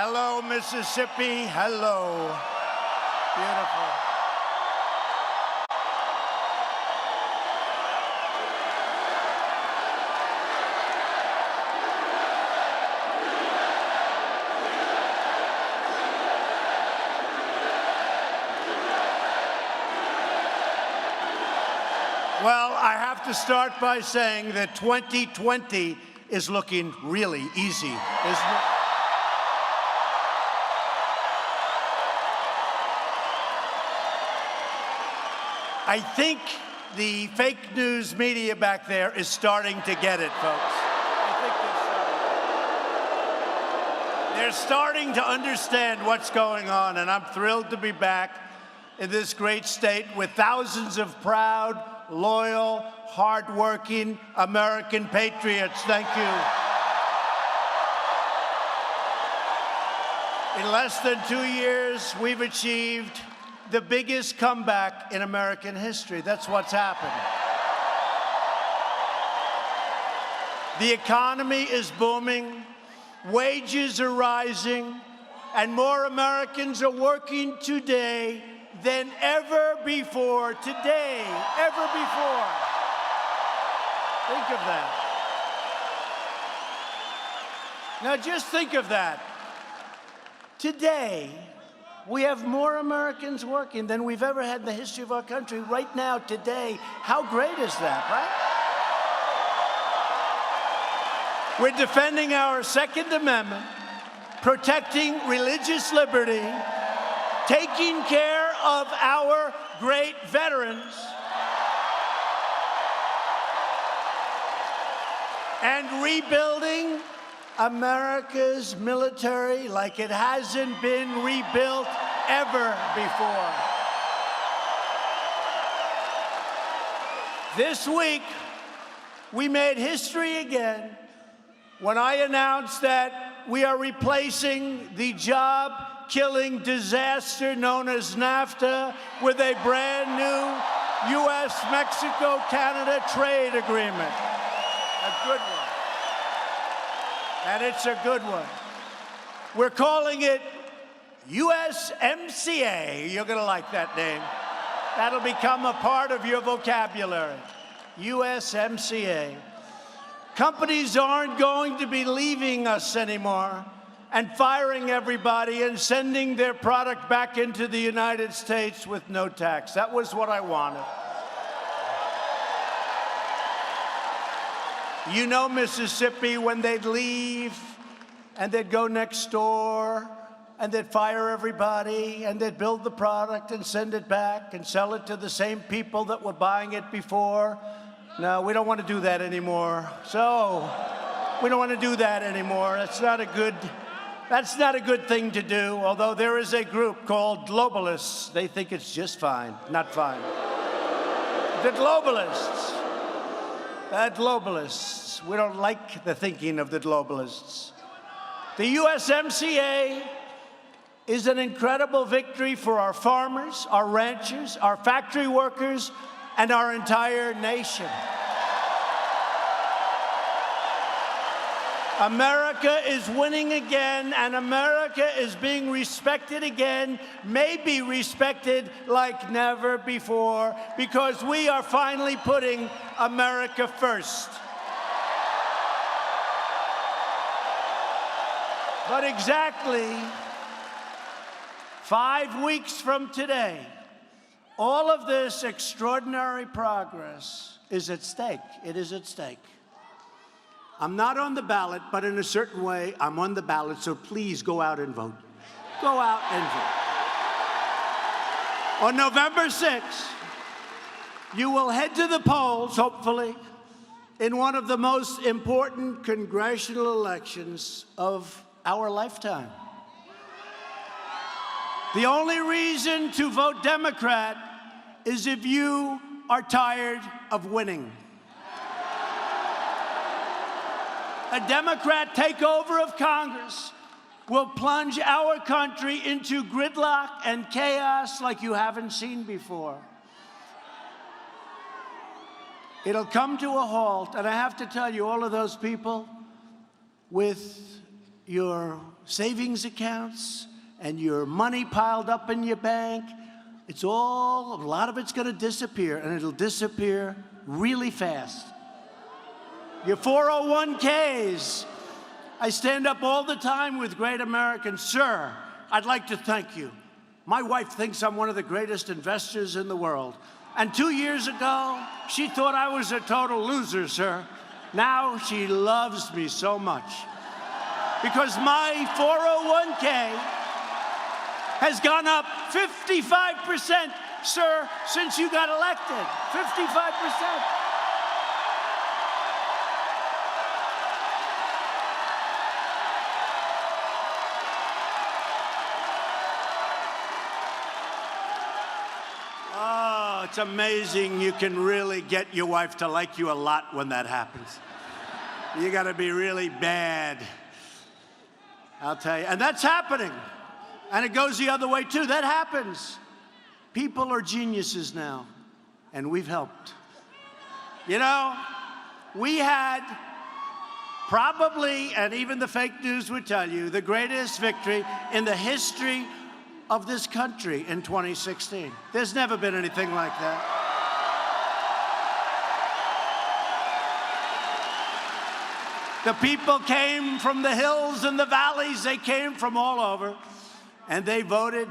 Hello, Mississippi. Hello. Beautiful. Well, I have to start by saying that 2020 is looking really easy, isn't it? I think the fake news media back there is starting to get it, folks. I think they're starting to understand what's going on, and I'm thrilled to be back in this great state with thousands of proud, loyal, hardworking American patriots. Thank you. In less than 2 years, we've achieved the biggest comeback in American history. That's what's happened. The economy is booming, wages are rising, and more Americans are working today than ever before. Today, ever before. Think of that. Now just think of that. Today, we have more Americans working than we've ever had in the history of our country. Right now, today, how great is that, right? We're defending our Second Amendment, protecting religious liberty, taking care of our great veterans, and rebuilding America's military like it hasn't been rebuilt ever before. This week, we made history again when I announced that we are replacing the job-killing disaster known as NAFTA with a brand new U.S.-Mexico-Canada trade agreement. A good one. And it's a good one. We're calling it USMCA. You're going to like that name. That'll become a part of your vocabulary. USMCA. Companies aren't going to be leaving us anymore and firing everybody and sending their product back into the United States with no tax. That was what I wanted. You know Mississippi, when they'd leave and they'd go next door and they'd fire everybody and they'd build the product and send it back and sell it to the same people that were buying it before. No, we don't want to do that anymore. So we don't want to do that anymore. That's not a good thing to do, although there is a group called globalists. They think it's just fine, not fine. The globalists. The globalists. We don't like the thinking of the globalists. The USMCA is an incredible victory for our farmers, our ranchers, our factory workers, and our entire nation. America is winning again, and America is being respected again, maybe respected like never before, because we are finally putting America first. But exactly 5 weeks from today, all of this extraordinary progress is at stake. It is at stake. I'm not on the ballot, but in a certain way, I'm on the ballot, so please go out and vote. Go out and vote. On November 6th, you will head to the polls, hopefully, in one of the most important congressional elections of our lifetime. The only reason to vote Democrat is if you are tired of winning. A Democrat takeover of Congress will plunge our country into gridlock and chaos like you haven't seen before. It'll come to a halt, and I have to tell you, all of those people with your savings accounts and your money piled up in your bank. A lot of it's going to disappear, and it'll disappear really fast. Your 401ks. I stand up all the time with great Americans. Sir, I'd like to thank you. My wife thinks I'm one of the greatest investors in the world. And 2 years ago, she thought I was a total loser, sir. Now she loves me so much. Because my 401k has gone up 55%, sir, since you got elected. 55%. Oh, it's amazing. You can really get your wife to like you a lot when that happens. You got to be really bad, I'll tell you. And that's happening. And it goes the other way, too. That happens. People are geniuses now, and we've helped. You know, we had probably, and even the fake news would tell you, the greatest victory in the history of this country in 2016. There's never been anything like that. The people came from the hills and the valleys. They came from all over. And they voted,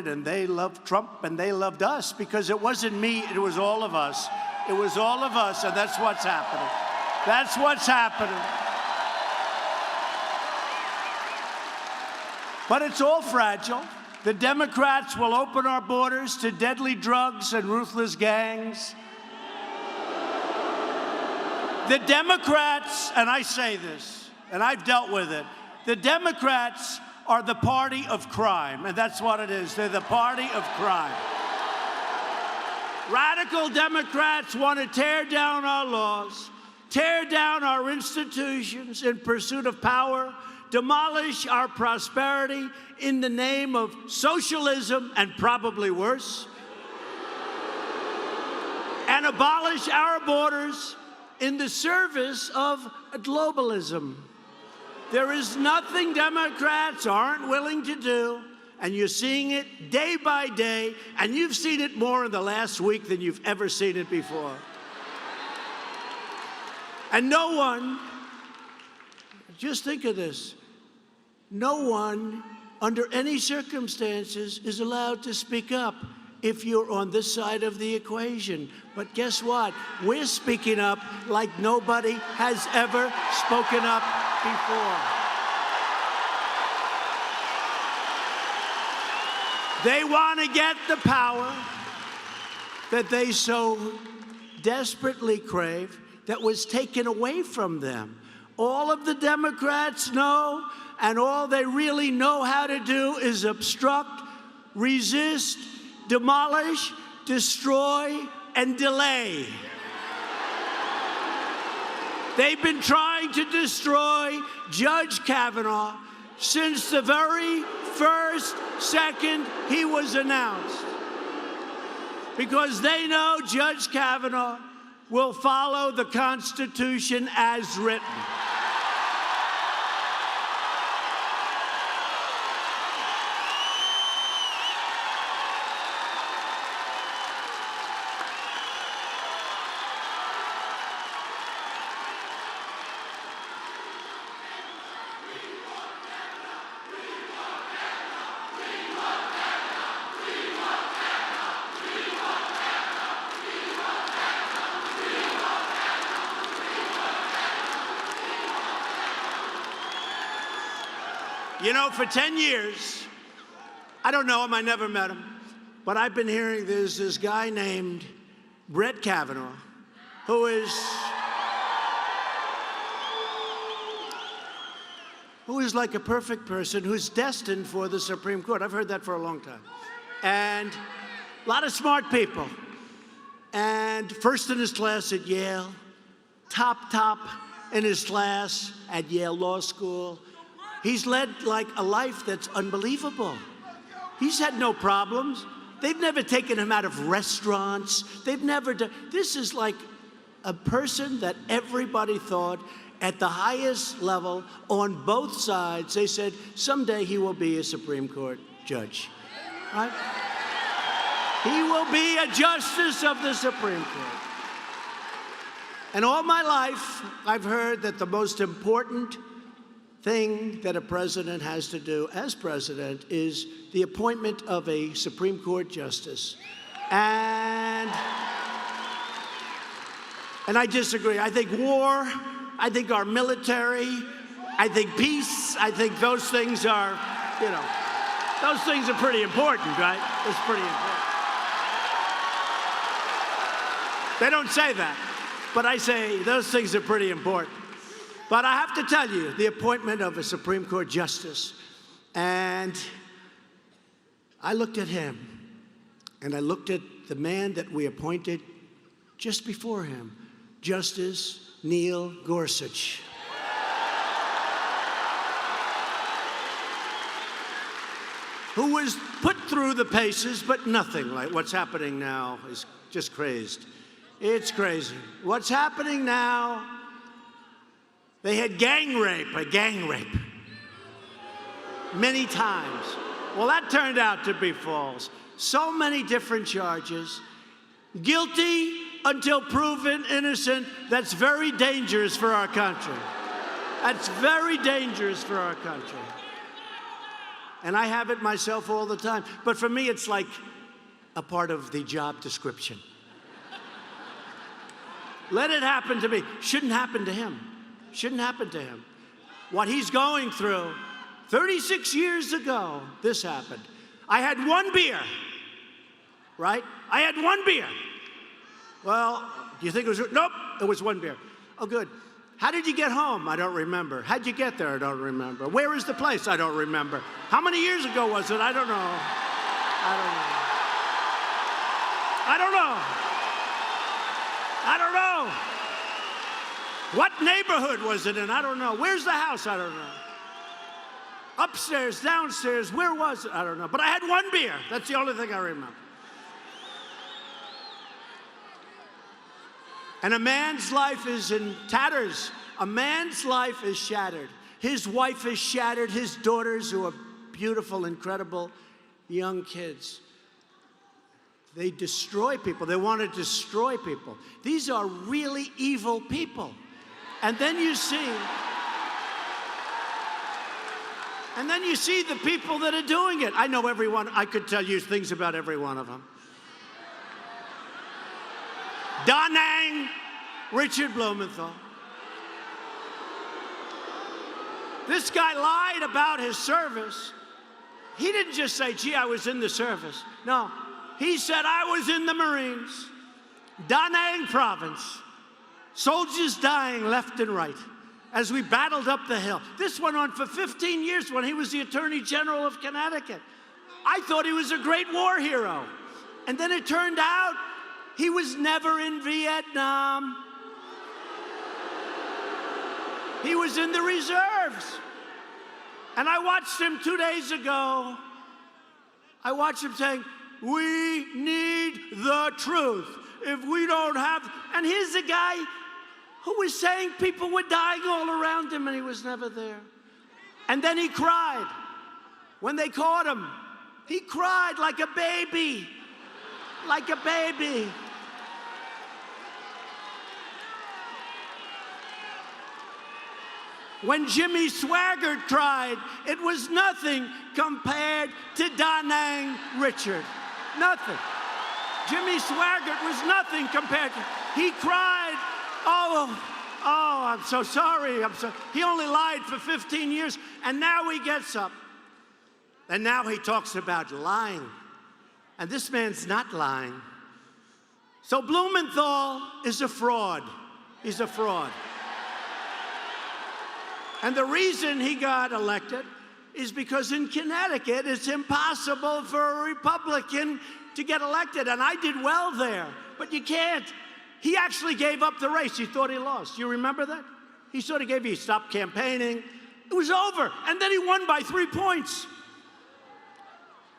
and they loved Trump, and they loved us, because it wasn't me, it was all of us. It was all of us, and that's what's happening. That's what's happening. But it's all fragile. The Democrats will open our borders to deadly drugs and ruthless gangs. The Democrats, and I say this, and I've dealt with it, the Democrats are the party of crime, and that's what it is. They're the party of crime. Radical Democrats want to tear down our laws, tear down our institutions in pursuit of power, demolish our prosperity in the name of socialism and probably worse, and abolish our borders in the service of globalism. There is nothing Democrats aren't willing to do, and you're seeing it day by day, and you've seen it more in the last week than you've ever seen it before. And no one, just think of this, no one under any circumstances is allowed to speak up if you're on this side of the equation. But guess what? We're speaking up like nobody has ever spoken up before. They want to get the power that they so desperately crave that was taken away from them. All of the Democrats know, and all they really know how to do is obstruct, resist, demolish, destroy, and delay. They've been trying to destroy Judge Kavanaugh since the very first second he was announced, because they know Judge Kavanaugh will follow the Constitution as written. You know, for 10 years, I don't know him, I never met him, but I've been hearing there's this guy named Brett Kavanaugh who is like a perfect person, who's destined for the Supreme Court. I've heard that for a long time. And a lot of smart people. And first in his class at Yale, top in his class at Yale Law School. He's led like a life that's unbelievable. He's had no problems. They've never taken him out of restaurants. They've never done. This is like a person that everybody thought at the highest level on both sides. They said, someday he will be a Supreme Court judge. Right? He will be a justice of the Supreme Court. And all my life, I've heard that the most important thing that a president has to do as president is the appointment of a Supreme Court justice. And I disagree. I think war, I think our military, I think peace, I think those things are, those things are pretty important, right? It's pretty important. They don't say that, but I say those things are pretty important. But I have to tell you, the appointment of a Supreme Court justice, and I looked at him, and I looked at the man that we appointed just before him, Justice Neil Gorsuch. Who was put through the paces, but nothing like what's happening now is just crazed. It's crazy. What's happening now, they had a gang rape, many times. Well, that turned out to be false. So many different charges. Guilty until proven innocent. That's very dangerous for our country. That's very dangerous for our country. And I have it myself all the time. But for me, it's like a part of the job description. Let it happen to me. Shouldn't happen to him. Shouldn't happen to him. What he's going through, 36 years ago, this happened. I had one beer, right? I had one beer. Well, do you think it was? Nope, it was one beer. Oh, good. How did you get home? I don't remember. How'd you get there? I don't remember. Where is the place? I don't remember. How many years ago was it? I don't know. I don't know. What neighborhood was it in? I don't know. Where's the house? I don't know. Upstairs, downstairs, where was it? I don't know. But I had one beer. That's the only thing I remember. And a man's life is in tatters. A man's life is shattered. His wife is shattered. His daughters, who are beautiful, incredible young kids. They destroy people. They want to destroy people. These are really evil people. And then you see the people that are doing it. I know everyone. I could tell you things about every one of them. Da Nang, Richard Blumenthal. This guy lied about his service. He didn't just say, gee, I was in the service. No, he said, I was in the Marines, Da Nang province, soldiers dying left and right as we battled up the hill. This went on for 15 years when he was the Attorney General of Connecticut. I thought he was a great war hero. And then it turned out he was never in Vietnam. He was in the reserves. And I watched him 2 days ago. I watched him saying, we need the truth. If we don't have, and here's a guy who was saying people were dying all around him and he was never there. And then he cried. When they caught him, he cried like a baby. Like a baby. When Jimmy Swaggart tried, it was nothing compared to Da Nang Richard. Nothing. Jimmy Swaggart was nothing compared to. He cried, oh, I'm so sorry. He only lied for 15 years, and now he gets up. And now he talks about lying. And this man's not lying. So Blumenthal is a fraud. He's a fraud. And the reason he got elected is because in Connecticut, it's impossible for a Republican to get elected. And I did well there, but you can't. He actually gave up the race. He thought he lost. You remember that? He sort of he stopped campaigning. It was over. And then he won by 3 points.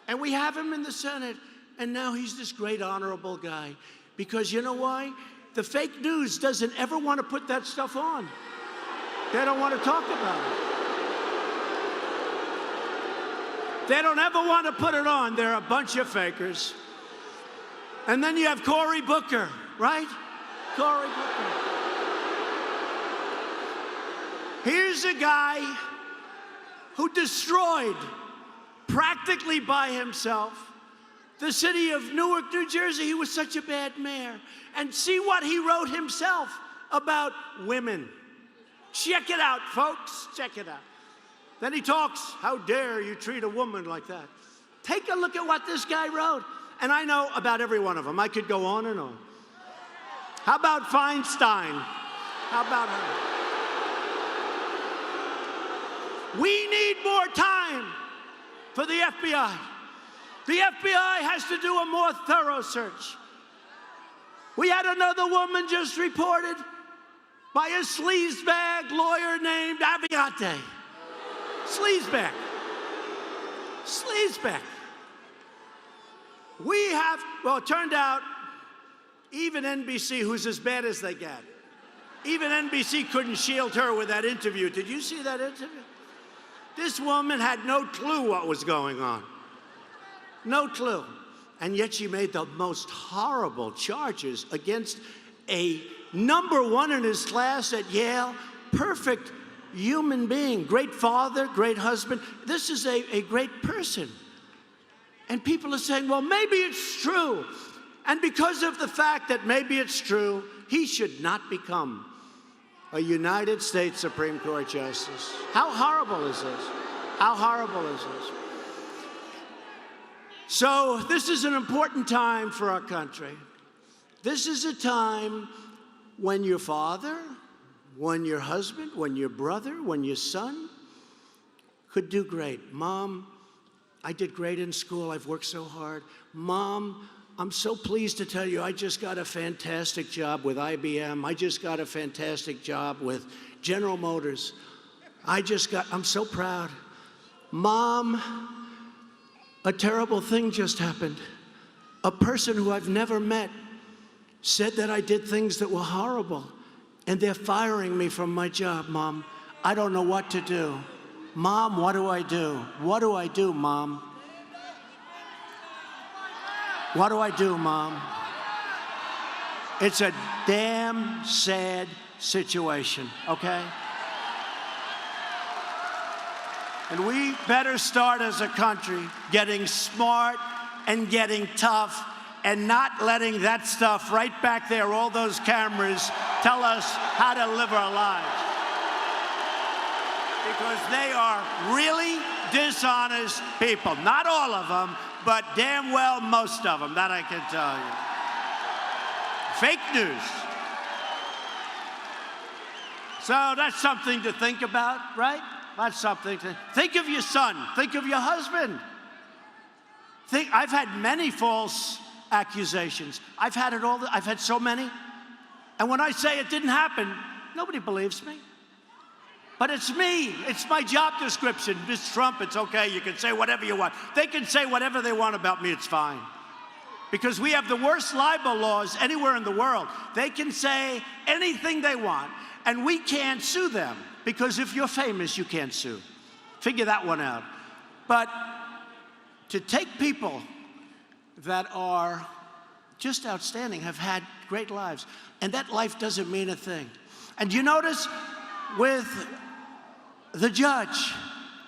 And we have him in the Senate. And now he's this great, honorable guy. Because you know why? The fake news doesn't ever want to put that stuff on. They don't want to talk about it. They don't ever want to put it on. They're a bunch of fakers. And then you have Cory Booker, right? Cory Booker. Here's a guy who destroyed, practically by himself, the city of Newark, New Jersey. He was such a bad mayor. And see what he wrote himself about women. Check it out, folks. Check it out. Then he talks, how dare you treat a woman like that? Take a look at what this guy wrote. And I know about every one of them. I could go on and on. How about Feinstein? How about her? We need more time for the FBI. The FBI has to do a more thorough search. We had another woman just reported by a sleazebag lawyer named Aviate. Sleazebag. Sleazebag. We have, well, it turned out even NBC, who's as bad as they get, even NBC couldn't shield her with that interview. Did you see that interview? This woman had no clue what was going on. No clue. And yet she made the most horrible charges against a #1 in his class at Yale, perfect human being, great father, great husband. This is a great person. And people are saying, well, maybe it's true. And because of the fact that maybe it's true, he should not become a United States Supreme Court Justice. How horrible is this? How horrible is this? So this is an important time for our country. This is a time when your father, when your husband, when your brother, when your son could do great. Mom, I did great in school. I've worked so hard. Mom, I'm so pleased to tell you I just got a fantastic job with IBM. I just got a fantastic job with General Motors. I'm so proud. Mom, a terrible thing just happened. A person who I've never met said that I did things that were horrible, and they're firing me from my job, Mom. I don't know what to do. Mom, what do I do? What do I do, Mom? What do I do, Mom? It's a damn sad situation, okay? And we better start as a country getting smart and getting tough and not letting that stuff right back there, all those cameras, tell us how to live our lives. Because they are really dishonest people. Not all of them, but damn well most of them, that I can tell you. Fake news. So that's something to think about, right? That's something to think of your son, think of your husband. I've had many false accusations. I've had so many. And when I say it didn't happen, nobody believes me. But it's me. It's my job description. Mr. Trump, it's okay. You can say whatever you want. They can say whatever they want about me. It's fine. Because we have the worst libel laws anywhere in the world. They can say anything they want, and we can't sue them. Because if you're famous, you can't sue. Figure that one out. But to take people that are just outstanding, have had great lives, and that life doesn't mean a thing. And you notice with the judge,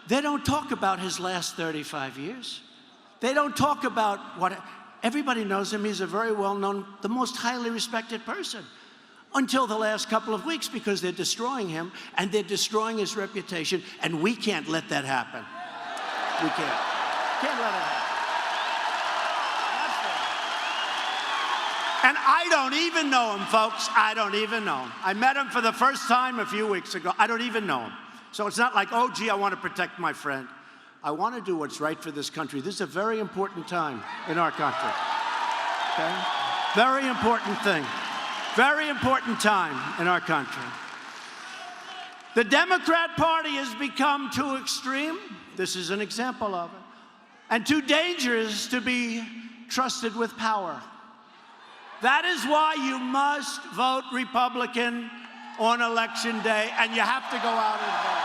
they don't talk about his last 35 years. They don't talk about what, everybody knows him. He's a very well-known, the most highly respected person. Until the last couple of weeks, because they're destroying him and they're destroying his reputation, and we can't let that happen. We can't. Can't let it happen. And I don't even know him, folks. I don't even know him. I met him for the first time a few weeks ago. I don't even know him. So it's not like, oh, gee, I want to protect my friend. I want to do what's right for this country. This is a very important time in our country. Okay? Very important thing. Very important time in our country. The Democrat Party has become too extreme. This is an example of it. And too dangerous to be trusted with power. That is why you must vote Republican on Election Day, and you have to go out and vote.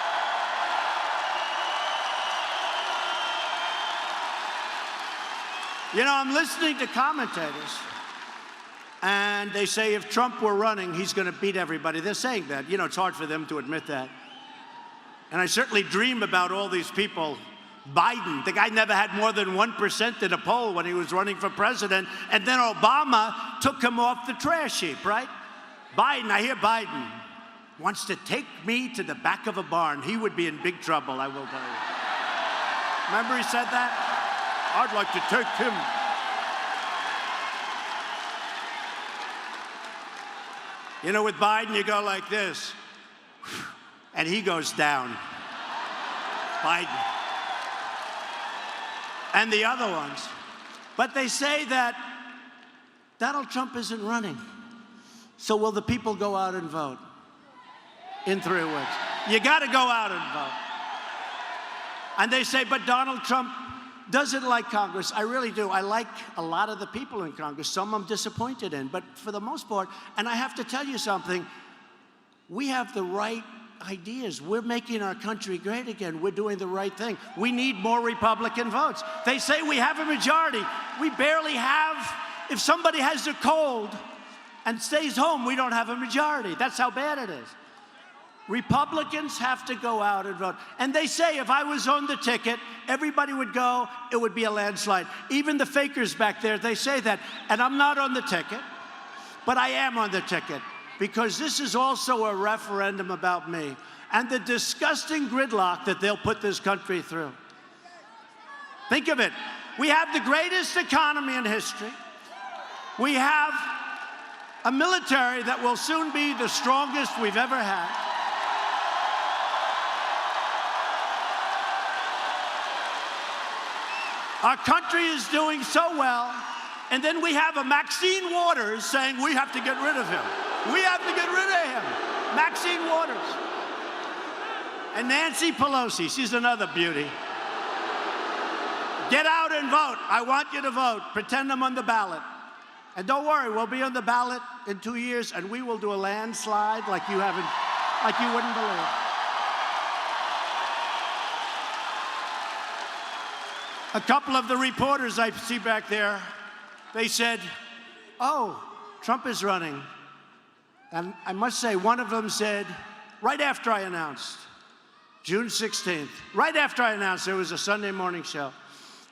You know, I'm listening to commentators, and they say if Trump were running, he's going to beat everybody. They're saying that. You know, it's hard for them to admit that. And I certainly dream about all these people. Biden, the guy never had more than 1% in a poll when he was running for president, and then Obama took him off the trash heap, right? Biden, I hear Biden wants to take me to the back of a barn. He would be in big trouble, I will tell you. Remember he said that? I'd like to take him. You know, with Biden, you go like this, and he goes down. Biden. And the other ones. But they say that Donald Trump isn't running. So will the people go out and vote in 3 weeks? You got to go out and vote. And they say, but Donald Trump doesn't like Congress. I really do. I like a lot of the people in Congress. Some I'm disappointed in. But for the most part, and I have to tell you something, we have the right ideas. We're making our country great again. We're doing the right thing. We need more Republican votes. They say we have a majority. We barely have. If somebody has a cold and stays home, we don't have a majority. That's how bad it is. Republicans have to go out and vote. And they say if I was on the ticket, everybody would go, it would be a landslide. Even the fakers back there, they say that. And I'm not on the ticket, but I am on the ticket. Because this is also a referendum about me and the disgusting gridlock that they'll put this country through. Think of it. We have the greatest economy in history. We have a military that will soon be the strongest we've ever had. Our country is doing so well, and then we have a Maxine Waters saying we have to get rid of him. We have to get rid of him. Maxine Waters. And Nancy Pelosi, she's another beauty. Get out and vote. I want you to vote. Pretend I'm on the ballot. And don't worry, we'll be on the ballot in 2 years, and we will do a landslide like you wouldn't believe. A couple of the reporters I see back there, they said, oh, Trump is running. And I must say, one of them said, right after I announced, June 16th, right after I announced, there was a Sunday morning show,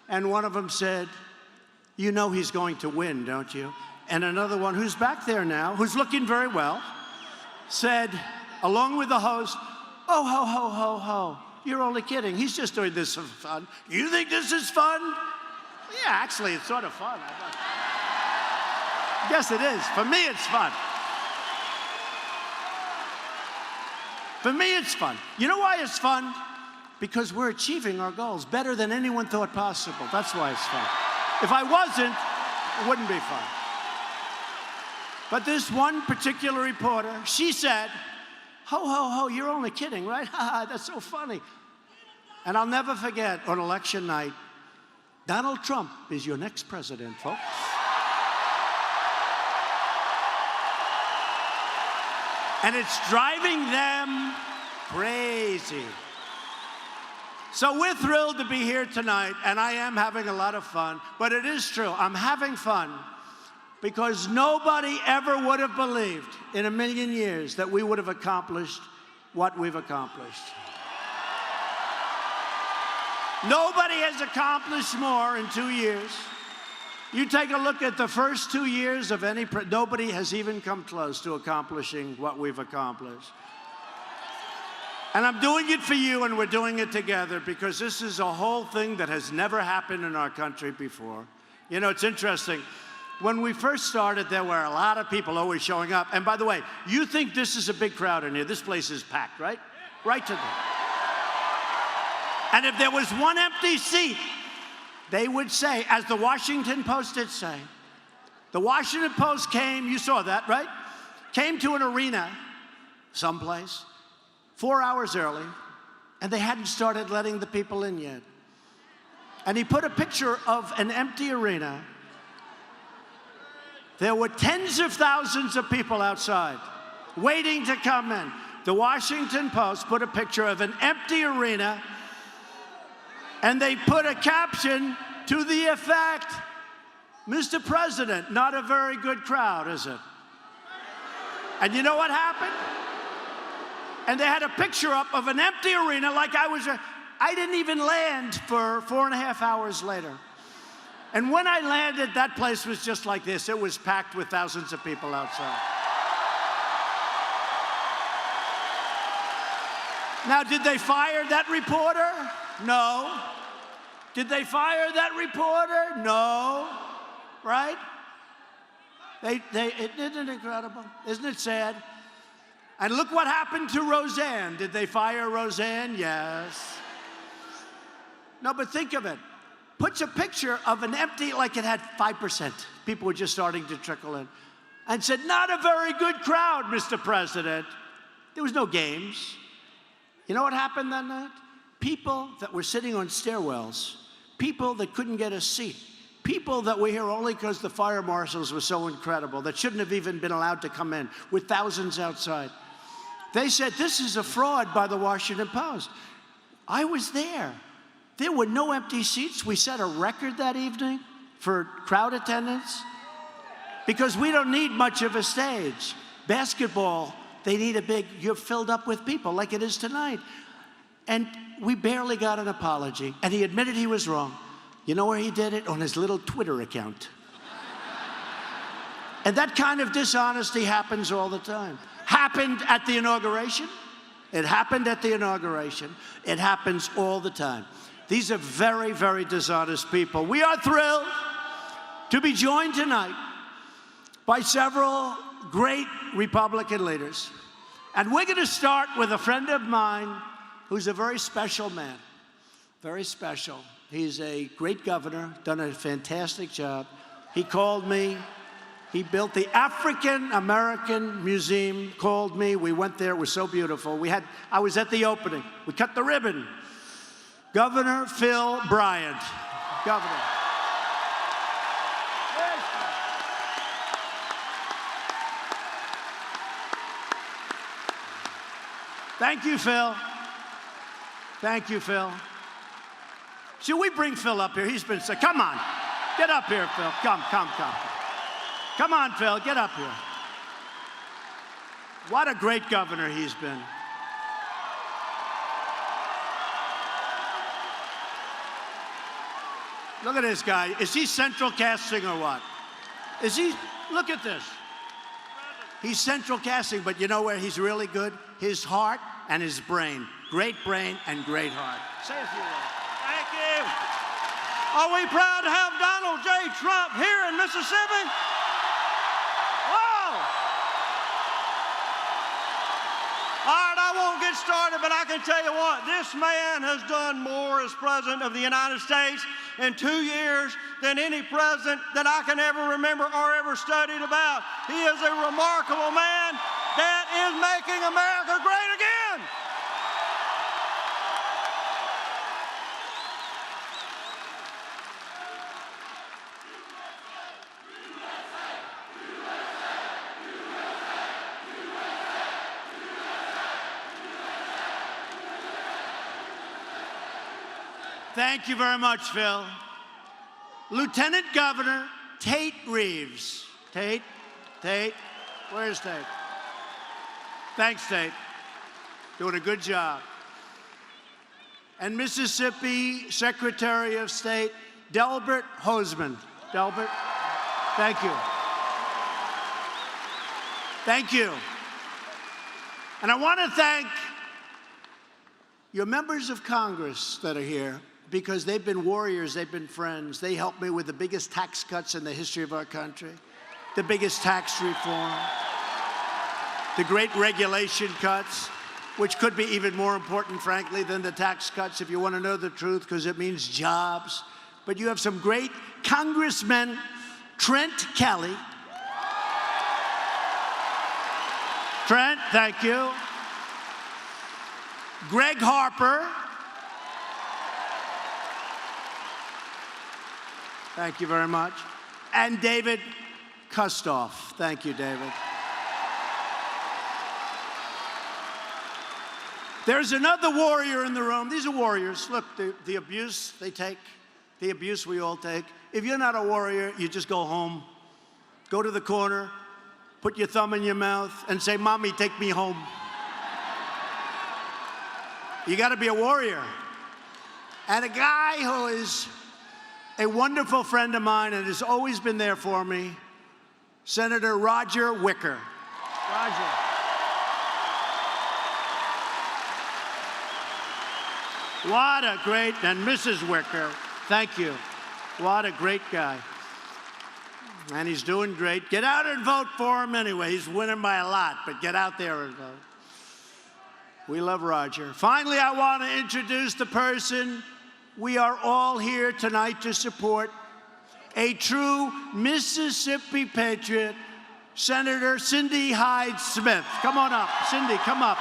and one of them said, you know he's going to win, don't you? And another one, who's back there now, who's looking very well, said, along with the host, oh, ho, ho, ho, ho, you're only kidding. He's just doing this for fun. You think this is fun? Yeah, actually, it's sort of fun. Yes, it is. For me, it's fun. For me, it's fun. You know why it's fun? Because we're achieving our goals better than anyone thought possible. That's why it's fun. If I wasn't, it wouldn't be fun. But this one particular reporter, she said, ho, ho, ho, you're only kidding, right? Ha, ha, that's so funny. And I'll never forget, on election night, Donald Trump is your next president, folks. And it's driving them crazy. So we're thrilled to be here tonight, and I am having a lot of fun. But it is true, I'm having fun because nobody ever would have believed in a million years that we would have accomplished what we've accomplished. Nobody has accomplished more in 2 years. You take a look at the first 2 years of any nobody has even come close to accomplishing what we've accomplished. And I'm doing it for you, and we're doing it together because this is a whole thing that has never happened in our country before. You know, it's interesting. When we first started, there were a lot of people always showing up. And by the way, you think this is a big crowd in here. This place is packed, right? Right to them. And if there was one empty seat, they would say, as the Washington Post did say, the Washington Post came, you saw that, right? Came to an arena someplace 4 hours early, and they hadn't started letting the people in yet. And he put a picture of an empty arena. There were tens of thousands of people outside waiting to come in. The Washington Post put a picture of an empty arena, and they put a caption to the effect, "Mr. President, not a very good crowd, is it?" And you know what happened? And they had a picture up of an empty arena like I didn't even land for 4.5 hours later. And when I landed, that place was just like this. It was packed with thousands of people outside. Now, did they fire that reporter? No. Did they fire that reporter? No. Right? Isn't it incredible? Isn't it sad? And look what happened to Roseanne. Did they fire Roseanne? Yes. No, but think of it. Puts a picture of an empty, like it had 5%. People were just starting to trickle in. And said, "Not a very good crowd, Mr. President." There was no games. You know what happened that night? People that were sitting on stairwells, people that couldn't get a seat, people that were here only because the fire marshals were so incredible, that shouldn't have even been allowed to come in, with thousands outside. They said, "This is a fraud by the Washington Post." I was there. There were no empty seats. We set a record that evening for crowd attendance because we don't need much of a stage. Basketball, they need you're filled up with people like it is tonight. And we barely got an apology. And he admitted he was wrong. You know where he did it? On his little Twitter account. And that kind of dishonesty happens all the time. Happened at the inauguration. It happened at the inauguration. It happens all the time. These are very, very dishonest people. We are thrilled to be joined tonight by several great Republican leaders. And we're going to start with a friend of mine who's a very special man. Very special. He's a great governor, done a fantastic job. He called me. He built the African American Museum, called me. We went there. It was so beautiful. I was at the opening. We cut the ribbon. Governor Phil Bryant. Governor. Thank you, Phil. Thank you, Phil. Should we bring Phil up here? He's been sick. Come on. Get up here, Phil. Come. Come on, Phil. Get up here. What a great governor he's been. Look at this guy. Is he central casting or what? Is he? Look at this. He's central casting, but you know where he's really good? His heart and his brain. Great brain and great heart. Say a few words. Thank you. Are we proud to have Donald J. Trump here in Mississippi? Whoa! All right, I won't get started, but I can tell you what, this man has done more as President of the United States in 2 years than any president that I can ever remember or ever studied about. He is a remarkable man that is making America great again. Thank you very much, Phil. Lieutenant Governor Tate Reeves. Tate, where's Tate? Thanks, Tate. Doing a good job. And Mississippi Secretary of State Delbert Hosemann. Delbert, thank you. Thank you. And I want to thank your members of Congress that are here, because they've been warriors, they've been friends. They helped me with the biggest tax cuts in the history of our country, the biggest tax reform, the great regulation cuts, which could be even more important, frankly, than the tax cuts, if you want to know the truth, because it means jobs. But you have some great congressmen. Trent Kelly. Trent, thank you. Greg Harper. Thank you very much. And David Kustoff. Thank you, David. There's another warrior in the room. These are warriors. Look, the abuse they take, the abuse we all take. If you're not a warrior, you just go home. Go to the corner, put your thumb in your mouth, and say, "Mommy, take me home." You got to be a warrior. And a guy who is a wonderful friend of mine and has always been there for me, Senator Roger Wicker. Roger. What a great, and Mrs. Wicker, thank you. What a great guy. And he's doing great. Get out and vote for him anyway. He's winning by a lot, but get out there and vote. We love Roger. Finally, I want to introduce the person we are all here tonight to support, a true Mississippi patriot, Senator Cindy Hyde-Smith. Come on up. Cindy, come up.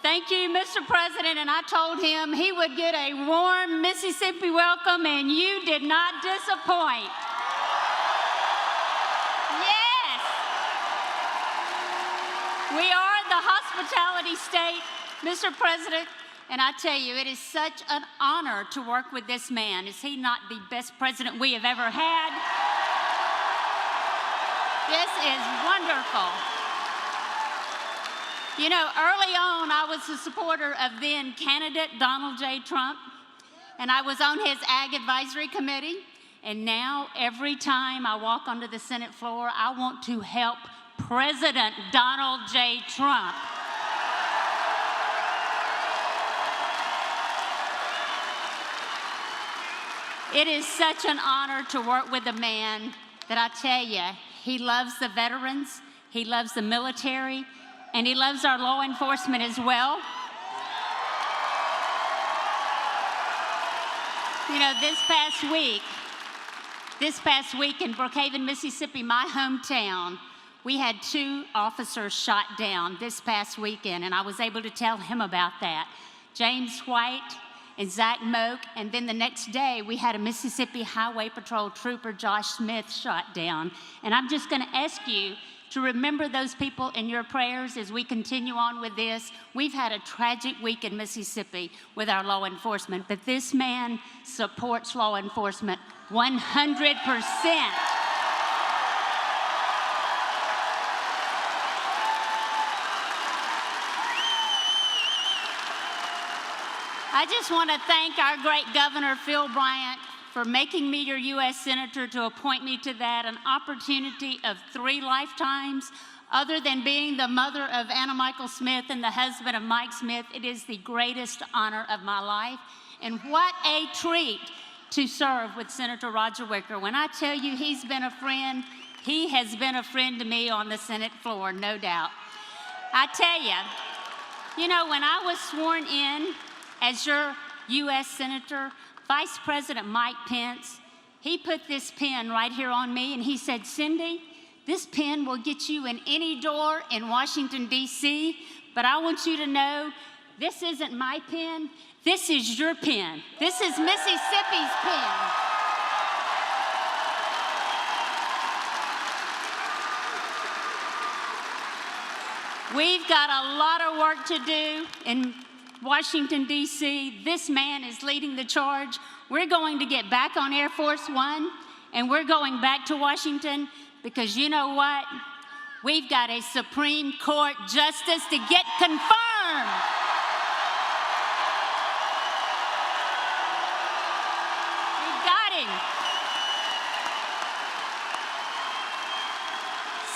Thank you, Mr. President, and I told him he would get a warm Mississippi welcome, and you did not disappoint. Yes. We are the hospitality state, Mr. President, and I tell you, it is such an honor to work with this man. Is he not the best president we have ever had? This is wonderful. You know, early on, I was a supporter of then candidate Donald J. Trump, and I was on his Ag Advisory Committee, and now every time I walk onto the Senate floor, I want to help President Donald J. Trump. It is such an honor to work with a man that I tell you, he loves the veterans, he loves the military, and he loves our law enforcement as well. You know, this past week in Brookhaven, Mississippi, my hometown, we had 2 officers shot down this past weekend, and I was able to tell him about that. James White and Zach Moak, and then the next day we had a Mississippi Highway Patrol trooper, Josh Smith, shot down. And I'm just gonna ask you to remember those people in your prayers as we continue on with this. We've had a tragic week in Mississippi with our law enforcement, but this man supports law enforcement 100%. I just want to thank our great Governor Phil Bryant for making me your U.S. Senator, to appoint me to that, an opportunity of 3 lifetimes. Other than being the mother of Anna Michael Smith and the husband of Mike Smith, it is the greatest honor of my life. And what a treat to serve with Senator Roger Wicker. When I tell you he's been a friend, he has been a friend to me on the Senate floor, no doubt. I tell you, you know, when I was sworn in as your U.S. Senator, Vice President Mike Pence, he put this pen right here on me, and he said, "Cindy, this pen will get you in any door in Washington, D.C., but I want you to know this isn't my pen, this is your pen. This is Mississippi's pen." We've got a lot of work to do in Washington, D.C. This man is leading the charge. We're going to get back on Air Force One, and we're going back to Washington because you know what? We've got a Supreme Court justice to get confirmed. We've got him.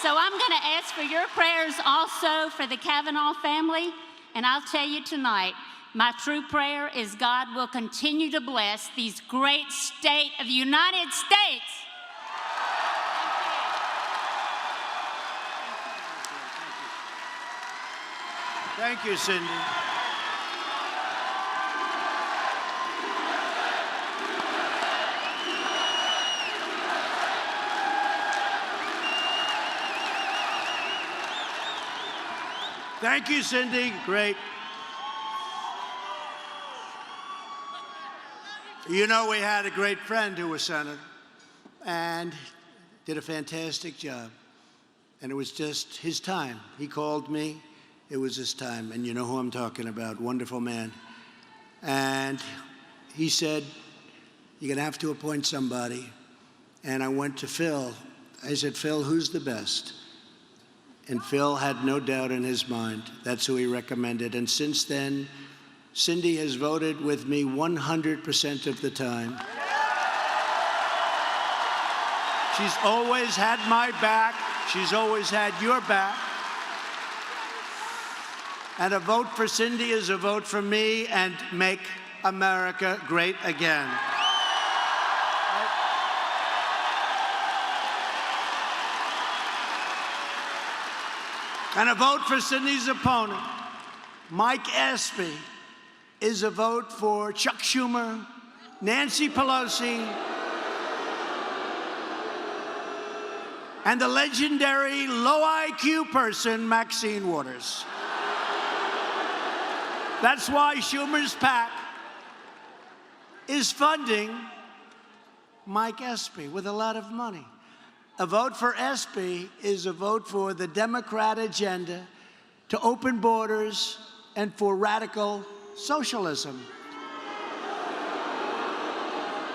So I'm going to ask for your prayers also for the Kavanaugh family. And I'll tell you tonight, my true prayer is God will continue to bless these great state of the United States. Thank you, Cindy. Thank you, Cindy. Great. You know, we had a great friend who was senator and did a fantastic job. And it was just his time. He called me. It was his time. And you know who I'm talking about. Wonderful man. And he said, you're going to have to appoint somebody. And I went to Phil. I said, Phil, who's the best? And Phil had no doubt in his mind. That's who he recommended. And since then, Cindy has voted with me 100% of the time. She's always had my back. She's always had your back. And a vote for Cindy is a vote for me and make America great again. And a vote for Cindy's opponent, Mike Espy, is a vote for Chuck Schumer, Nancy Pelosi, and the legendary low IQ person, Maxine Waters. That's why Schumer's PAC is funding Mike Espy with a lot of money. A vote for Espy is a vote for the Democrat agenda to open borders and for radical socialism.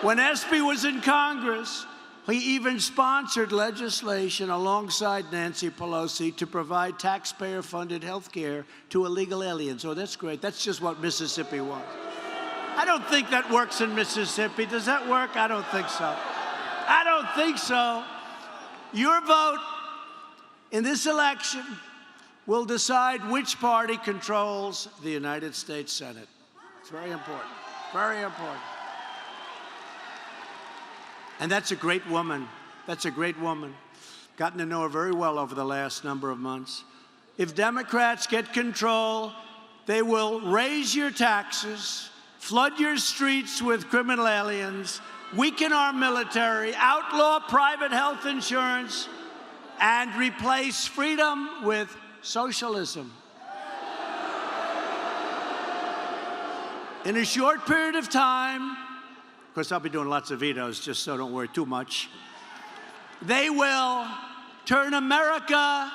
When Espy was in Congress, he even sponsored legislation alongside Nancy Pelosi to provide taxpayer-funded health care to illegal aliens. Oh, that's great. That's just what Mississippi wants. I don't think that works in Mississippi. Does that work? I don't think so. I don't think so. Your vote in this election will decide which party controls the United States Senate. It's very important. Very important. And that's a great woman. That's a great woman. Gotten to know her very well over the last number of months. If Democrats get control, they will raise your taxes, flood your streets with criminal aliens, weaken our military, outlaw private health insurance, and replace freedom with socialism. In a short period of time, of course, I'll be doing lots of vetoes, just so don't worry too much. They will turn America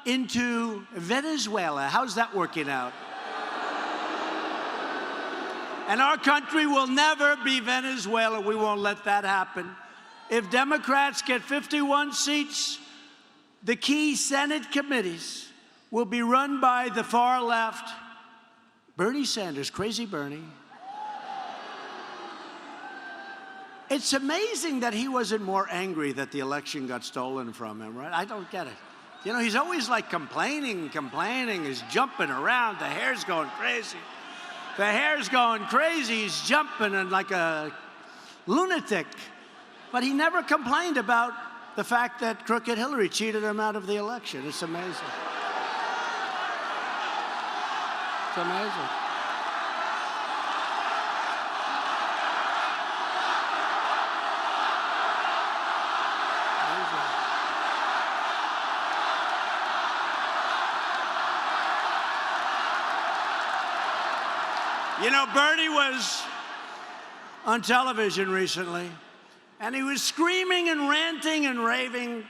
into Venezuela. How's that working out? And our country will never be Venezuela. We won't let that happen. If Democrats get 51 seats, the key Senate committees will be run by the far left. Bernie Sanders, crazy Bernie. It's amazing that he wasn't more angry that the election got stolen from him, right? I don't get it. You know, he's always like complaining. He's jumping around. The hair's going crazy. The hair's going crazy. He's jumping and like a lunatic. But he never complained about the fact that crooked Hillary cheated him out of the election. It's amazing. It's amazing. You know, Bernie was on television recently, and he was screaming and ranting and raving.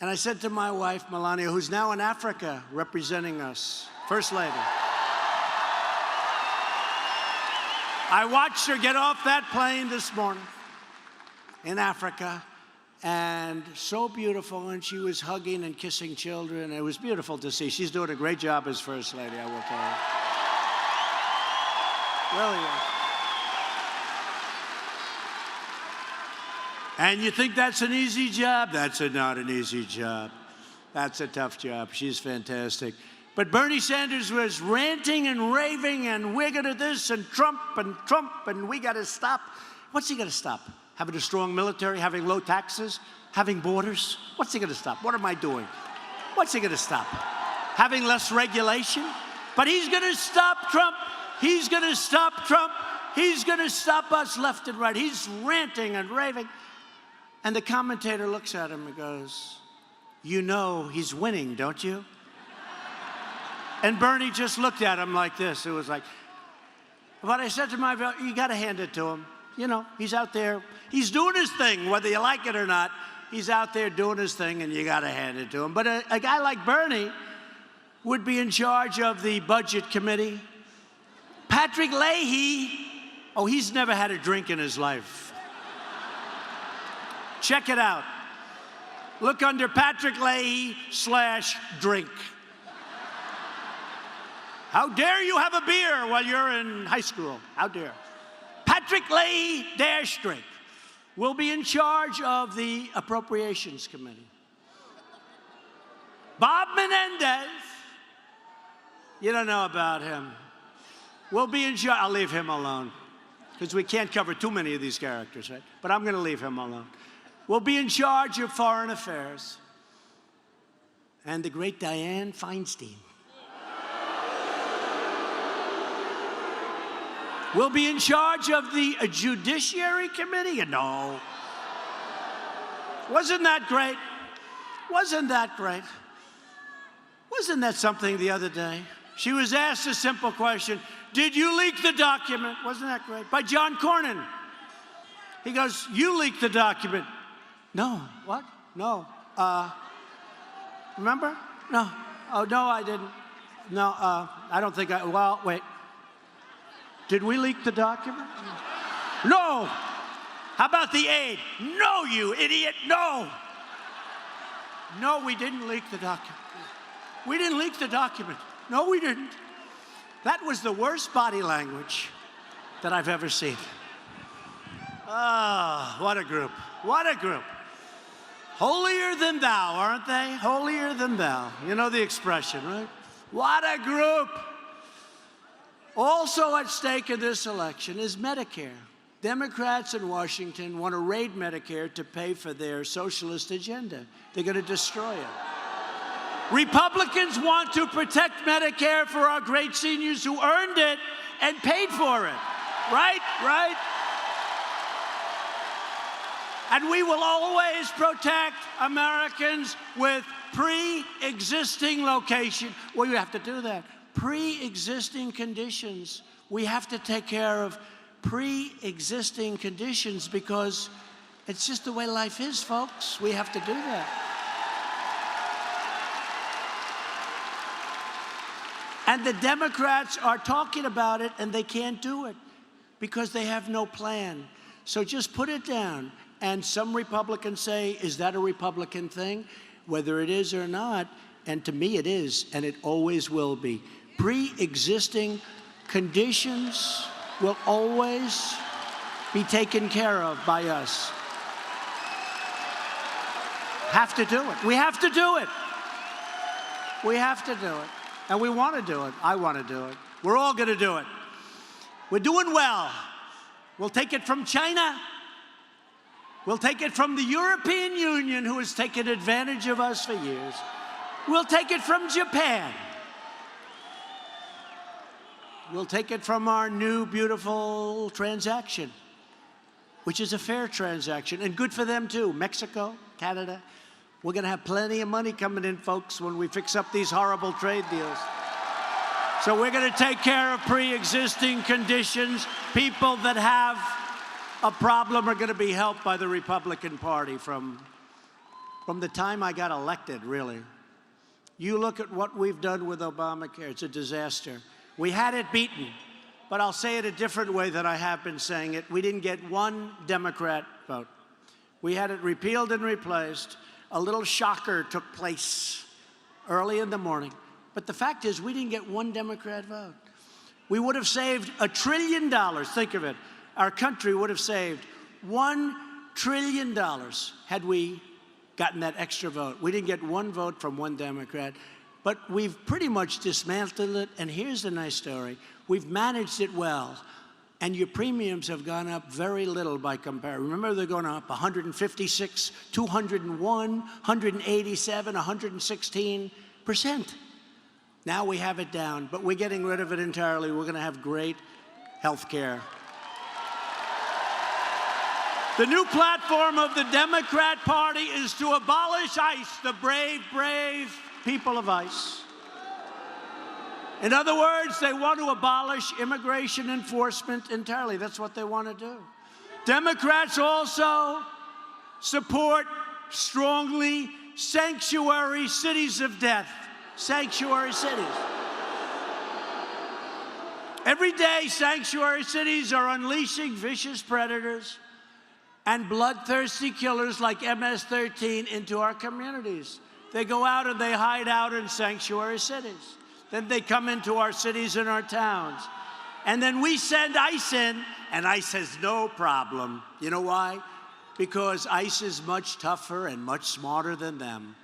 And I said to my wife, Melania, who's now in Africa representing us, First Lady. I watched her get off that plane this morning in Africa, and so beautiful, and she was hugging and kissing children. It was beautiful to see. She's doing a great job as First Lady, I will tell you. Really is. And you think that's an easy job? That's not an easy job. That's a tough job. She's fantastic. But Bernie Sanders was ranting and raving, and we're going to this, and Trump, and we got to stop. What's he going to stop? Having a strong military, having low taxes, having borders? What's he going to stop? What am I doing? What's he going to stop? Having less regulation? But he's going to stop Trump. He's going to stop Trump. He's going to stop us left and right. He's ranting and raving. And the commentator looks at him and goes, you know he's winning, don't you? And Bernie just looked at him like this. It was like, but I said to my, you got to hand it to him. You know, he's out there. He's doing his thing, whether you like it or not. He's out there doing his thing, and you got to hand it to him. But a guy like Bernie would be in charge of the Budget Committee. Patrick Leahy, oh, he's never had a drink in his life. Check it out. Look under Patrick Leahy/drink. How dare you have a beer while you're in high school? How dare. Patrick Leahy-drink will be in charge of the Appropriations Committee. Bob Menendez, you don't know about him, will be in charge. I'll leave him alone because we can't cover too many of these characters, right? But I'm going to leave him alone. Will be in charge of Foreign Affairs. And the great Dianne Feinstein will be in charge of the Judiciary Committee. No. Wasn't that great? Wasn't that great? Wasn't that something the other day? She was asked a simple question. Did you leak the document? Wasn't that great? By John Cornyn. He goes, you leaked the document. No. What? No. Remember? No. Oh, no, I didn't. No, I don't think I, well, wait. Did we leak the document? No. How about the aid? No, you idiot, no. No, we didn't leak the document. We didn't leak the document. No, we didn't. That was the worst body language that I've ever seen. Ah, what a group. What a group. Holier than thou, aren't they? Holier than thou. You know the expression, right? What a group. Also at stake in this election is Medicare. Democrats in Washington want to raid Medicare to pay for their socialist agenda. They're going to destroy it. Republicans want to protect Medicare for our great seniors who earned it and paid for it. Right? Right? And we will always protect Americans with pre-existing location. Well, you have to do that. Pre-existing conditions. We have to take care of pre-existing conditions because it's just the way life is, folks. We have to do that. And the Democrats are talking about it, and they can't do it because they have no plan. So just put it down. And some Republicans say, is that a Republican thing? Whether it is or not, and to me it is, and it always will be. Pre-existing conditions will always be taken care of by us. Have to do it. We have to do it. We have to do it. And we want to do it. I want to do it. We're all going to do it. We're doing well. We'll take it from China. We'll take it from the European Union, who has taken advantage of us for years. We'll take it from Japan. We'll take it from our new, beautiful transaction, which is a fair transaction, and good for them, too. Mexico, Canada. We're going to have plenty of money coming in, folks, when we fix up these horrible trade deals. So we're going to take care of pre-existing conditions. People that have a problem are going to be helped by the Republican Party from the time I got elected, really. You look at what we've done with Obamacare. It's a disaster. We had it beaten, but I'll say it a different way than I have been saying it. We didn't get one Democrat vote. We had it repealed and replaced. A little shocker took place early in the morning. But the fact is, we didn't get one Democrat vote. We would have saved $1 trillion. Think of it. Our country would have saved $1 trillion had we gotten that extra vote. We didn't get one vote from one Democrat. But we've pretty much dismantled it, and here's the nice story. We've managed it well, and your premiums have gone up very little by comparison. Remember, they're going up 156, 201, 187, 116%. Now we have it down, but we're getting rid of it entirely. We're going to have great health care. The new platform of the Democrat Party is to abolish ICE, the brave, brave people of ICE. In other words, they want to abolish immigration enforcement entirely. That's what they want to do. Democrats also support strongly sanctuary cities of death. Sanctuary cities. Every day, sanctuary cities are unleashing vicious predators and bloodthirsty killers like MS-13 into our communities. They go out and they hide out in sanctuary cities. Then they come into our cities and our towns. And then we send ICE in, and ICE has no problem. You know why? Because ICE is much tougher and much smarter than them.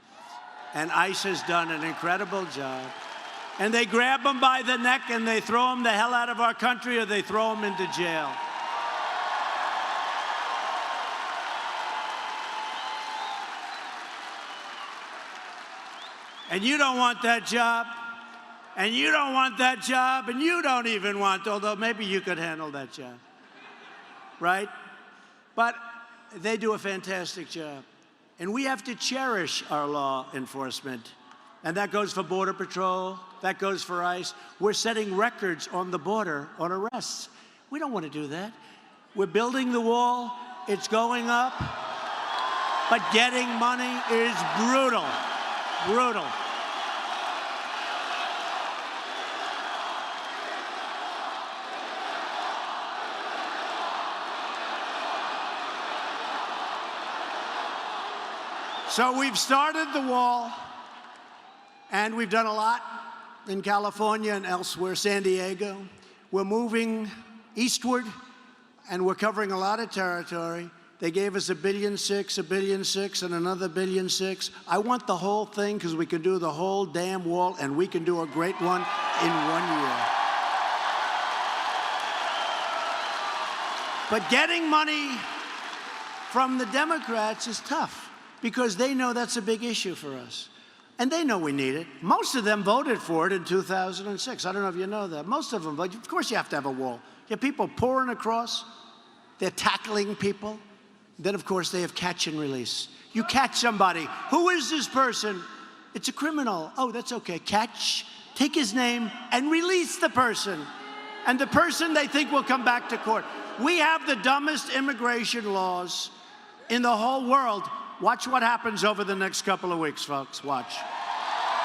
And ICE has done an incredible job. And they grab them by the neck and they throw them the hell out of our country, or they throw them into jail. And you don't want that job. And you don't want that job. And you don't even want, although maybe you could handle that job. Right? But they do a fantastic job. And we have to cherish our law enforcement. And that goes for Border Patrol. That goes for ICE. We're setting records on the border on arrests. We don't want to do that. We're building the wall. It's going up. But getting money is brutal. Brutal. So we've started the wall, and we've done a lot in California and elsewhere, San Diego. We're moving eastward, and we're covering a lot of territory. They gave us $1.6 billion, $1.6 billion, and another $1.6 billion. I want the whole thing because we can do the whole damn wall, and we can do a great one in 1 year. But getting money from the Democrats is tough, because they know that's a big issue for us. And they know we need it. Most of them voted for it in 2006. I don't know if you know that. Most of them, but of course you have to have a wall. You have people pouring across. They're tackling people. Then, of course, they have catch and release. You catch somebody. Who is this person? It's a criminal. Oh, that's okay. Catch, take his name, and release the person. And the person they think will come back to court. We have the dumbest immigration laws in the whole world. Watch what happens over the next couple of weeks, folks. Watch.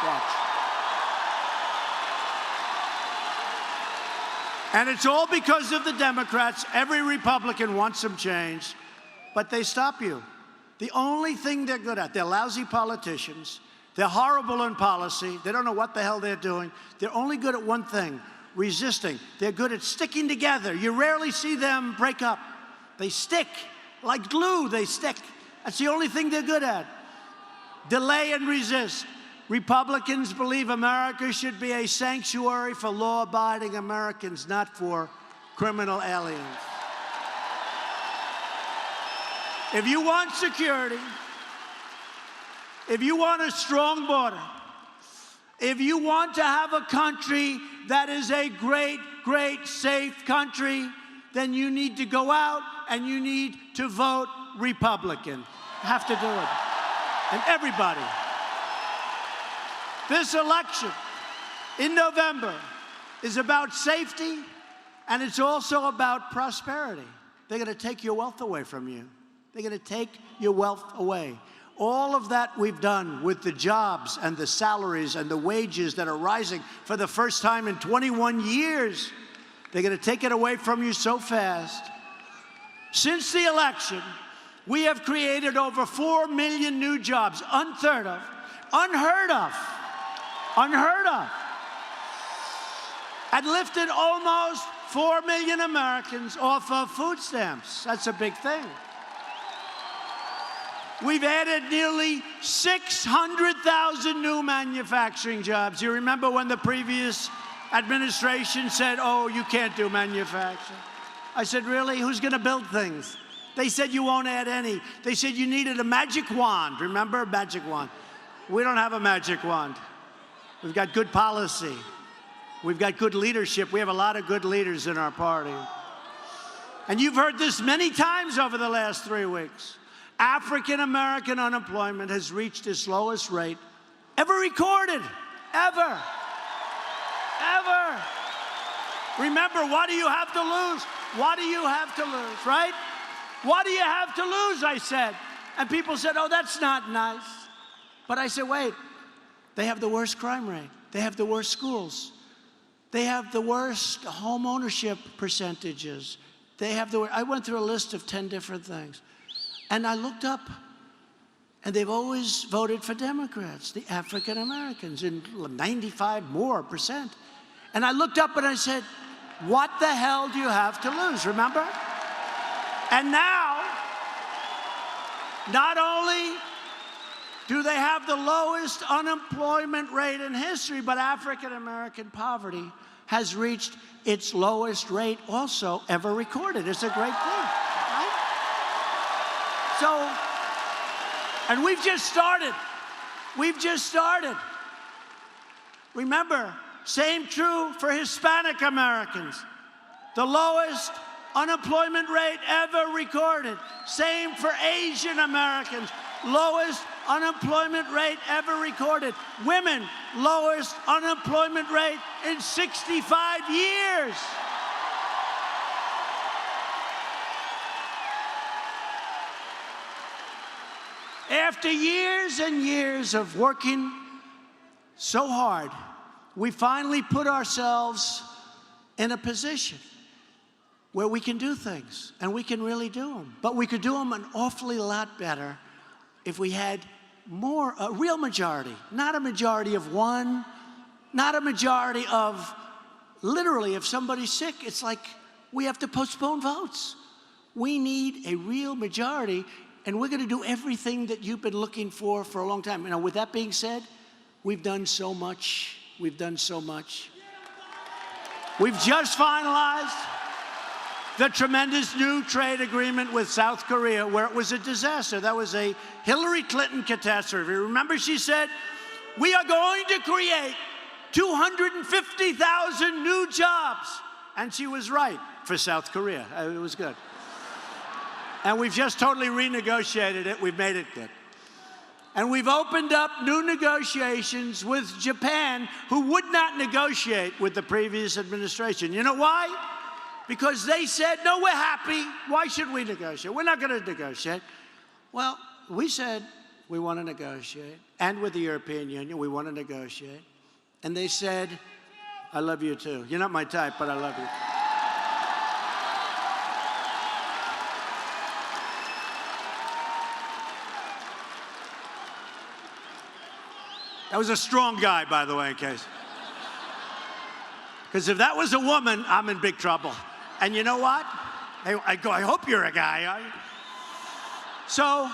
Watch. And it's all because of the Democrats. Every Republican wants some change, but they stop you. The only thing they're good at, they're lousy politicians. They're horrible in policy. They don't know what the hell they're doing. They're only good at one thing, resisting. They're good at sticking together. You rarely see them break up. They stick. Like glue, they stick. That's the only thing they're good at. Delay and resist. Republicans believe America should be a sanctuary for law-abiding Americans, not for criminal aliens. If you want security, if you want a strong border, if you want to have a country that is a great, great, safe country, then you need to go out and you need to vote Republican. You have to do it. And everybody. This election in November is about safety, and it's also about prosperity. They're going to take your wealth away from you. They're going to take your wealth away. All of that we've done with the jobs and the salaries and the wages that are rising for the first time in 21 years. They're going to take it away from you so fast. Since the election, we have created over 4 million new jobs, unheard of, unheard of, unheard of, and lifted almost 4 million Americans off of food stamps. That's a big thing. We've added nearly 600,000 new manufacturing jobs. You remember when the previous administration said, oh, you can't do manufacturing? I said, really? Who's going to build things? They said you won't add any. They said you needed a magic wand. Remember? Magic wand. We don't have a magic wand. We've got good policy. We've got good leadership. We have a lot of good leaders in our party. And you've heard this many times over the last 3 weeks. African-American unemployment has reached its lowest rate ever recorded, ever. Ever. Remember, what do you have to lose? What do you have to lose, right? What do you have to lose, I said. And people said, oh, that's not nice. But I said, wait, they have the worst crime rate. They have the worst schools. They have the worst home ownership percentages. They have the, I went through a list of 10 different things. And I looked up, and they've always voted for Democrats, the African Americans, in 95% more. And I looked up and I said, what the hell do you have to lose, remember? And now, not only do they have the lowest unemployment rate in history, but African American poverty has reached its lowest rate also ever recorded. It's a great thing, right? So, and we've just started. We've just started. Remember, same true for Hispanic Americans. The lowest unemployment rate ever recorded. Same for Asian Americans. Lowest unemployment rate ever recorded. Women, lowest unemployment rate in 65 years. After years and years of working so hard, we finally put ourselves in a position where we can do things, and we can really do them. But we could do them an awfully lot better if we had more, a real majority, not a majority of one, not a majority of, literally, if somebody's sick, it's like we have to postpone votes. We need a real majority, and we're going to do everything that you've been looking for a long time. Now, with that being said, we've done so much. We've done so much. We've just finalized the tremendous new trade agreement with South Korea, where it was a disaster. That was a Hillary Clinton catastrophe. Remember, she said, we are going to create 250,000 new jobs. And she was right for South Korea. It was good. And we've just totally renegotiated it. We've made it good. And we've opened up new negotiations with Japan, who would not negotiate with the previous administration. You know why? Because they said, no, we're happy. Why should we negotiate? We're not going to negotiate. Well, we said we want to negotiate. And with the European Union, we want to negotiate. And they said, I love you too. You're not my type, but I love you. That was a strong guy, by the way, in case. Because if that was a woman, I'm in big trouble. And you know what? I hope you're a guy. So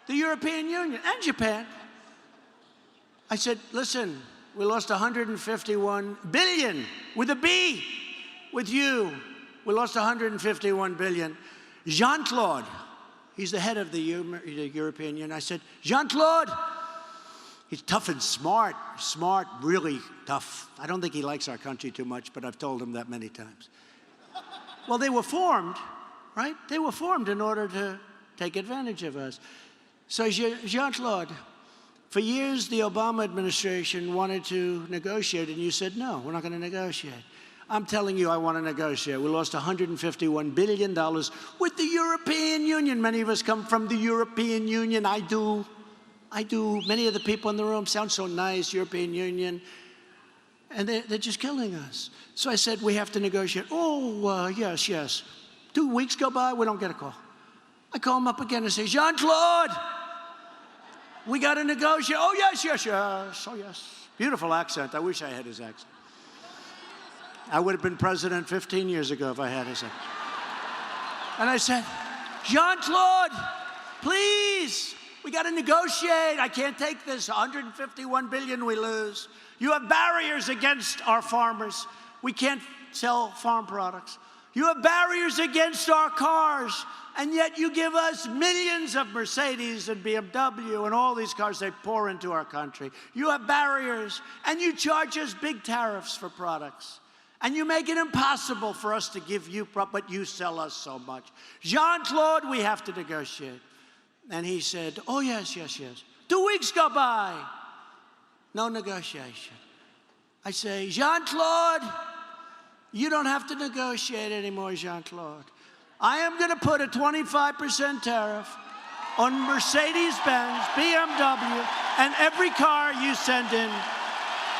the European Union and Japan, I said, listen, we lost 151 billion with a B with you. We lost 151 billion. Jean-Claude, he's the head of the European Union. I said, Jean-Claude, he's tough and smart, really tough. I don't think he likes our country too much, but I've told him that many times. Well, they were formed, right? They were formed in order to take advantage of us. So Jean-Claude, for years the Obama administration wanted to negotiate, and you said, no, we're not going to negotiate. I'm telling you, I want to negotiate. We lost $151 billion with the European Union. Many of us come from the European Union. I do. Many of the people in the room sound so nice, European Union. And they're just killing us. So I said, we have to negotiate. Oh, yes. 2 weeks go by, we don't get a call. I call him up again and say, Jean-Claude, we got to negotiate. Oh, yes. Oh, yes. Beautiful accent. I wish I had his accent. I would have been president 15 years ago if I had his accent. And I said, Jean-Claude, please, we got to negotiate. I can't take this 151 billion we lose. You have barriers against our farmers. We can't sell farm products. You have barriers against our cars, and yet you give us millions of Mercedes and BMW and all these cars they pour into our country. You have barriers, and you charge us big tariffs for products. And you make it impossible for us to give you, but you sell us so much. Jean-Claude, we have to negotiate. And he said, oh, yes. 2 weeks go by. No negotiation. I say, Jean-Claude, you don't have to negotiate anymore, Jean-Claude. I am going to put a 25% tariff on Mercedes-Benz, BMW, and every car you send in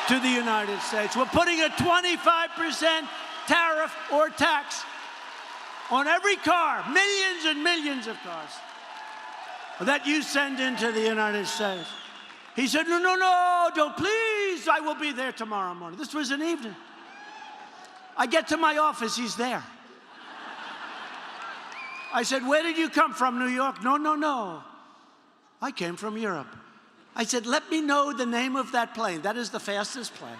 to the United States. We're putting a 25% tariff or tax on every car, millions and millions of cars that you send into the United States. He said, no, no, no, don't, please, I will be there tomorrow morning. This was an evening. I get to my office, he's there. I said, where did you come from, New York? No, no, no. I came from Europe. I said, let me know the name of that plane. That is the fastest plane.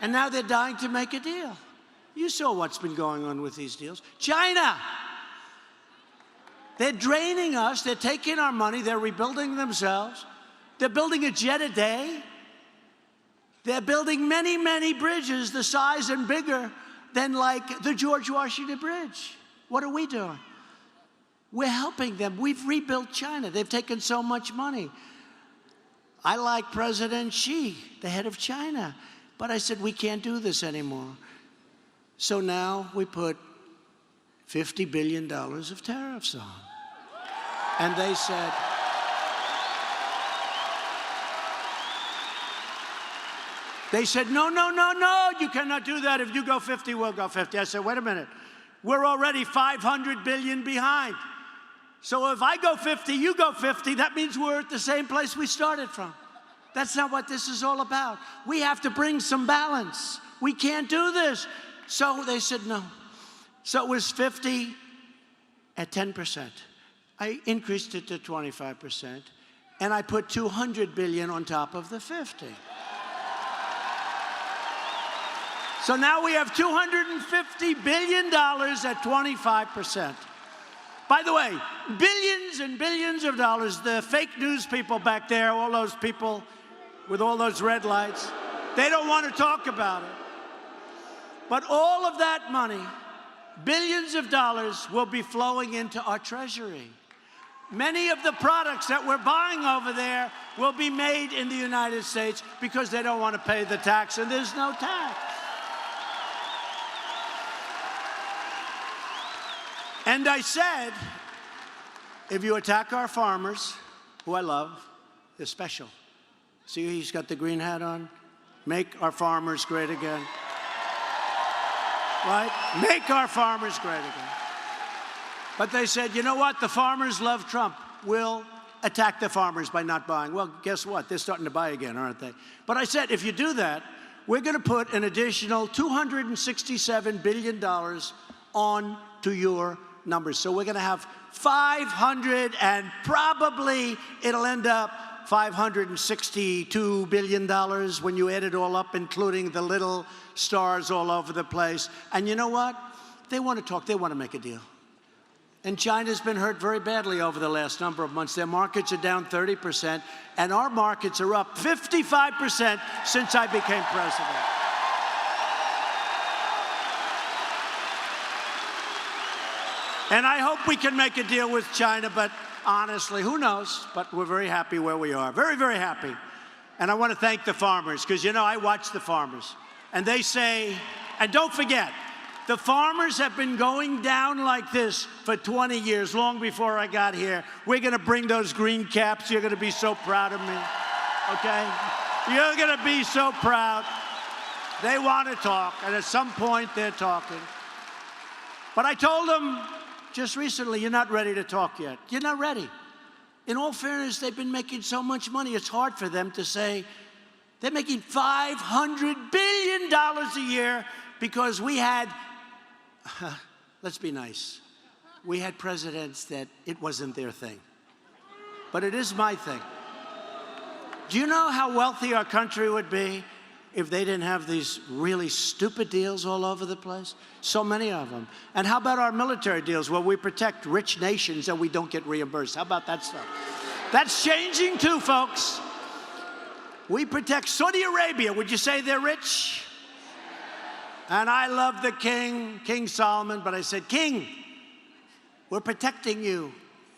And now they're dying to make a deal. You saw what's been going on with these deals. China. They're draining us. They're taking our money. They're rebuilding themselves. They're building a jet a day. They're building many, many bridges the size and bigger than like the George Washington Bridge. What are we doing? We're helping them. We've rebuilt China. They've taken so much money. I like President Xi, the head of China. But I said, we can't do this anymore. So now we put $50 billion of tariffs on. And they said, no, no, no, no, you cannot do that. If you go 50, we'll go 50. I said, wait a minute. We're already $500 billion behind. So if I go 50, you go 50, that means we're at the same place we started from. That's not what this is all about. We have to bring some balance. We can't do this. So they said no. So it was 50 at 10%. I increased it to 25%, and I put $200 billion on top of the 50. So now we have $250 billion at 25%. By the way, billions and billions of dollars, the fake news people back there, all those people with all those red lights, they don't want to talk about it. But all of that money, billions of dollars, will be flowing into our treasury. Many of the products that we're buying over there will be made in the United States because they don't want to pay the tax, and there's no tax. And I said, if you attack our farmers, who I love, they're special. See, he's got the green hat on. Make our farmers great again. Right? Make our farmers great again. But they said, you know what? The farmers love Trump. We'll attack the farmers by not buying. Well, guess what? They're starting to buy again, aren't they? But I said, if you do that, we're going to put an additional $267 billion on to your numbers. So we're going to have 500, and probably it'll end up $562 billion when you add it all up, including the little stars all over the place. And you know what? They want to talk. They want to make a deal. And China's been hurt very badly over the last number of months. Their markets are down 30%, and our markets are up 55% since I became president. And I hope we can make a deal with China, but honestly, who knows? But we're very happy where we are. Very, very happy. And I want to thank the farmers, because, you know, I watch the farmers. And they say, and don't forget, the farmers have been going down like this for 20 years, long before I got here. We're going to bring those green caps. You're going to be so proud of me, okay? You're going to be so proud. They want to talk, and at some point they're talking. But I told them just recently, you're not ready to talk yet. You're not ready. In all fairness, they've been making so much money, it's hard for them to say they're making $500 billion a year because we had, let's be nice, we had presidents that it wasn't their thing. But it is my thing. Do you know how wealthy our country would be if they didn't have these really stupid deals all over the place? So many of them. And how about our military deals where we protect rich nations and we don't get reimbursed? How about that stuff? That's changing too, folks. We protect Saudi Arabia. Would you say they're rich? And I love the king, King Solomon, but I said, King, we're protecting you.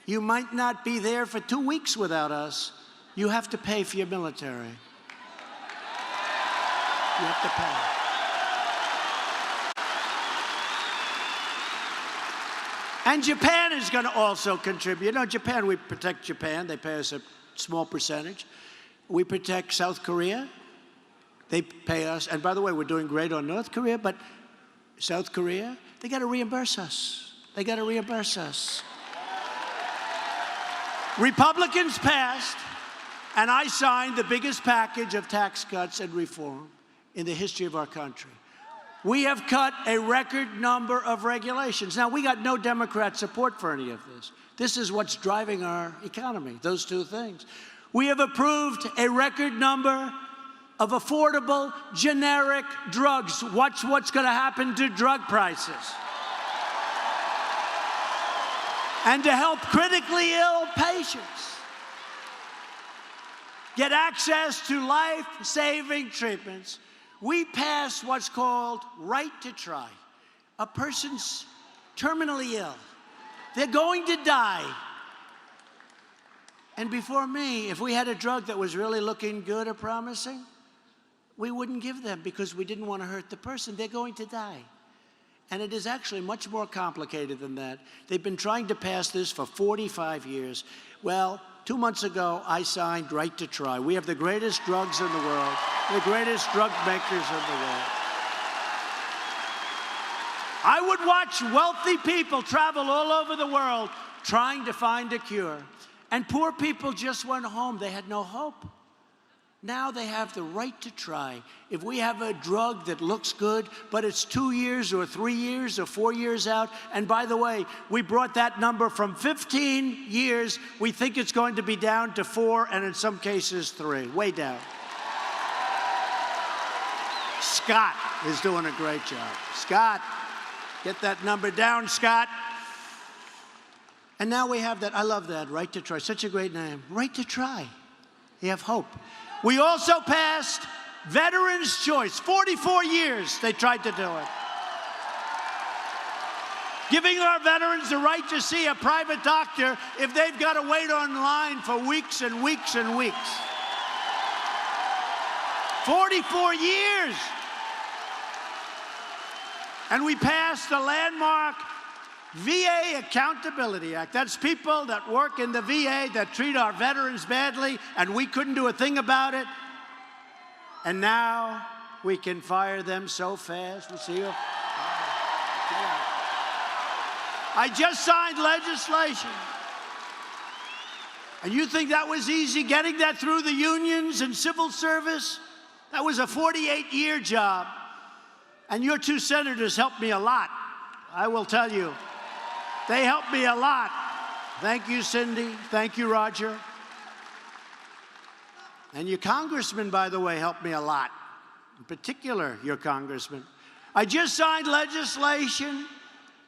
You might not be there for 2 weeks without us, You have to pay for your military. You have to pay. And Japan is going to also contribute. You know, Japan, we protect Japan. They pay us a small percentage. We protect South Korea. They pay us. And by the way, we're doing great on North Korea, but South Korea, they got to reimburse us. They got to reimburse us. Republicans passed, and I signed the biggest package of tax cuts and reform in the history of our country. We have cut a record number of regulations. Now, we got no Democrat support for any of this. This is what's driving our economy, those two things. We have approved a record number of affordable, generic drugs. Watch what's going to happen to drug prices. And to help critically ill patients get access to life-saving treatments, we passed what's called right to try. A person's terminally ill. They're going to die. And before me, if we had a drug that was really looking good or promising, we wouldn't give them because we didn't want to hurt the person. They're going to die. And it is actually much more complicated than that. They've been trying to pass this for 45 years. Well, 2 months ago, I signed Right to Try. We have the greatest drugs in the world, the greatest drug makers in the world. I would watch wealthy people travel all over the world trying to find a cure. And poor people just went home. They had no hope. Now they have the right to try. If we have a drug that looks good, but it's 2 years or 3 years or 4 years out, and by the way, we brought that number from 15 years, we think it's going to be down to 4, and in some cases 3, way down. Scott is doing a great job. Scott, get that number down, Scott. And now we have that, I love that, Right to Try, such a great name. Right to Try. You have hope. We also passed Veterans' Choice. 44 years they tried to do it. Giving our veterans the right to see a private doctor if they've got to wait online for weeks and weeks and weeks. 44 years. And we passed the landmark VA Accountability Act. That's people that work in the VA that treat our veterans badly, and we couldn't do a thing about it. And now we can fire them so fast. We see you. I just signed legislation. And you think that was easy, getting that through the unions and civil service? That was a 48-year job. And your two senators helped me a lot. I will tell you. They helped me a lot. Thank you, Cindy. Thank you, Roger. And your congressman, by the way, helped me a lot. In particular, your congressman. I just signed legislation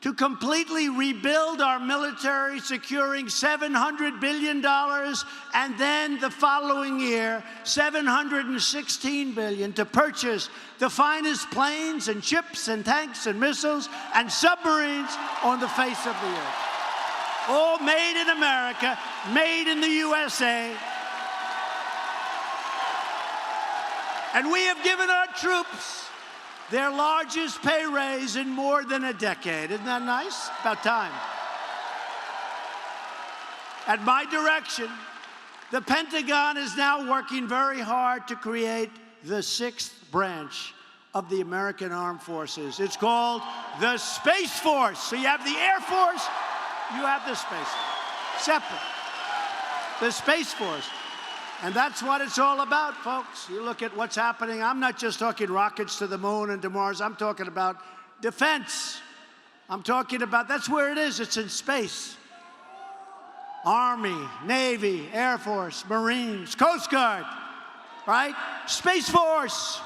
to completely rebuild our military, securing $700 billion, and then the following year, $716 billion to purchase the finest planes and ships and tanks and missiles and submarines on the face of the earth. All made in America, made in the USA. And we have given our troops their largest pay raise in more than a decade. Isn't that nice? About time. At my direction, the Pentagon is now working very hard to create the 6th branch of the American Armed Forces. It's called the Space Force. So you have the Air Force, you have the Space Force. Separate. The Space Force. And that's what it's all about, folks. You look at what's happening. I'm not just talking rockets to the moon and to Mars. I'm talking about defense. I'm talking about, that's where it is. It's in space. Army, Navy, Air Force, Marines, Coast Guard, right? Space Force.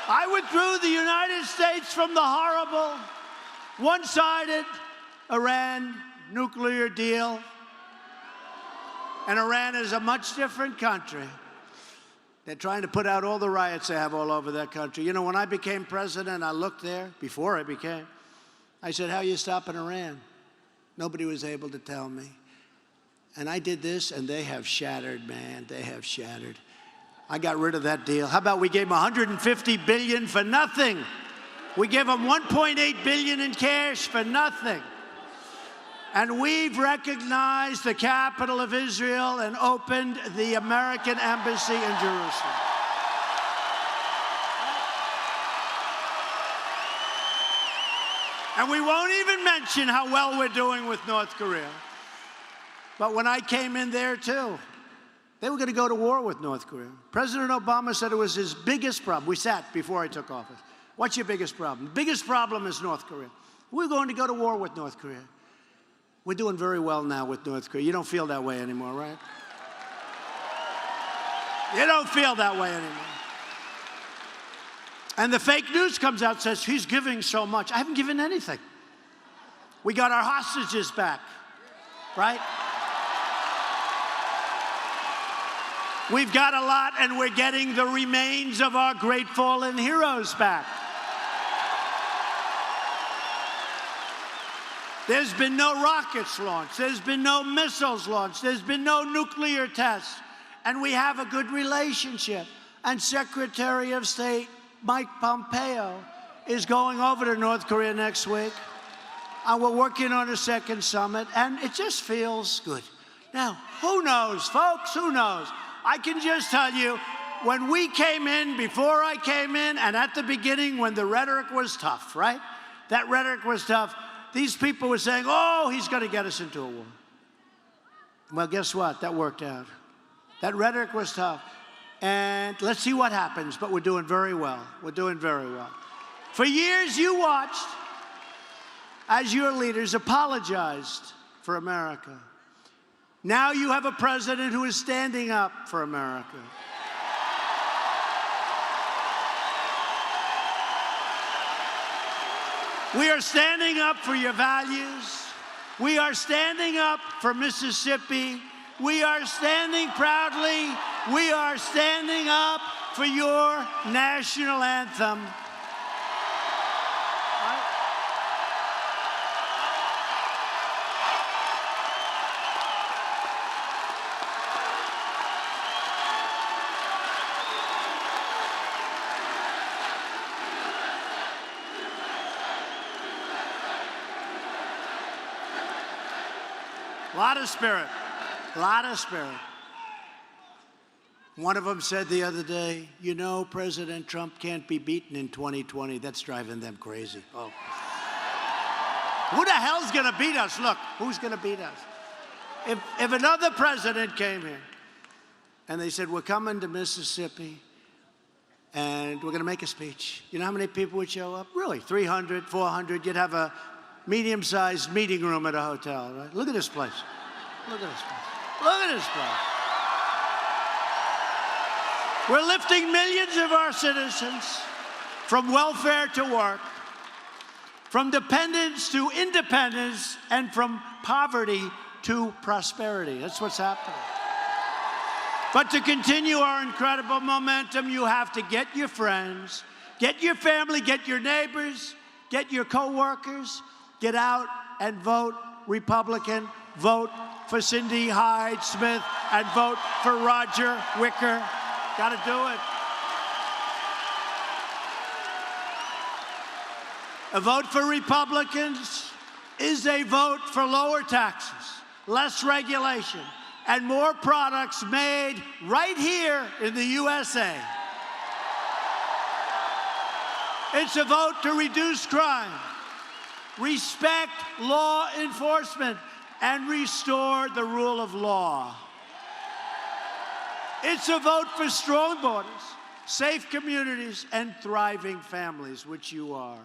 I withdrew the United States from the horrible, one-sided Iran nuclear deal. And Iran is a much different country. They're trying to put out all the riots they have all over that country. You know, when I became president, I looked there, before I became, I said, how are you stopping Iran? Nobody was able to tell me. And I did this, and they have shattered, man. They have shattered. I got rid of that deal. How about we gave them $150 billion for nothing? We gave them $1.8 billion in cash for nothing. And we've recognized the capital of Israel and opened the American embassy in Jerusalem. And we won't even mention how well we're doing with North Korea. But when I came in there, too, they were going to go to war with North Korea. President Obama said it was his biggest problem. We sat before I took office. What's your biggest problem? The biggest problem is North Korea. We're going to go to war with North Korea. We're doing very well now with North Korea. You don't feel that way anymore, right? You don't feel that way anymore. And the fake news comes out and says, he's giving so much. I haven't given anything. We got our hostages back, right? We've got a lot, and we're getting the remains of our great fallen heroes back. There's been no rockets launched. There's been no missiles launched. There's been no nuclear tests. And we have a good relationship. And Secretary of State Mike Pompeo is going over to North Korea next week. And we're working on a second summit, and it just feels good. Now, who knows, folks? Who knows? I can just tell you, when we came in, before I came in, and at the beginning when the rhetoric was tough, right? That rhetoric was tough. These people were saying, oh, he's going to get us into a war. Well, guess what? That worked out. That rhetoric was tough. And let's see what happens, but we're doing very well. We're doing very well. For years, you watched as your leaders apologized for America. Now you have a president who is standing up for America. We are standing up for your values. We are standing up for Mississippi. We are standing proudly. We are standing up for your national anthem. A lot of spirit. A lot of spirit. One of them said the other day, you know, President Trump can't be beaten in 2020. That's driving them crazy. Oh. Who the hell's going to beat us? Look, who's going to beat us? If another president came here and they said, we're coming to Mississippi and we're going to make a speech, you know how many people would show up? Really, 300, 400. You'd have a medium-sized meeting room at a hotel, right? Look at this place. Look at this place. Look at this place. We're lifting millions of our citizens from welfare to work, from dependence to independence, and from poverty to prosperity. That's what's happening. But to continue our incredible momentum, you have to get your friends, get your family, get your neighbors, get your co-workers, get out and vote Republican, vote for Cindy Hyde-Smith, and vote for Roger Wicker. Got to do it. A vote for Republicans is a vote for lower taxes, less regulation, and more products made right here in the USA. It's a vote to reduce crime, respect law enforcement, and restore the rule of law. It's a vote for strong borders, safe communities, and thriving families, which you are.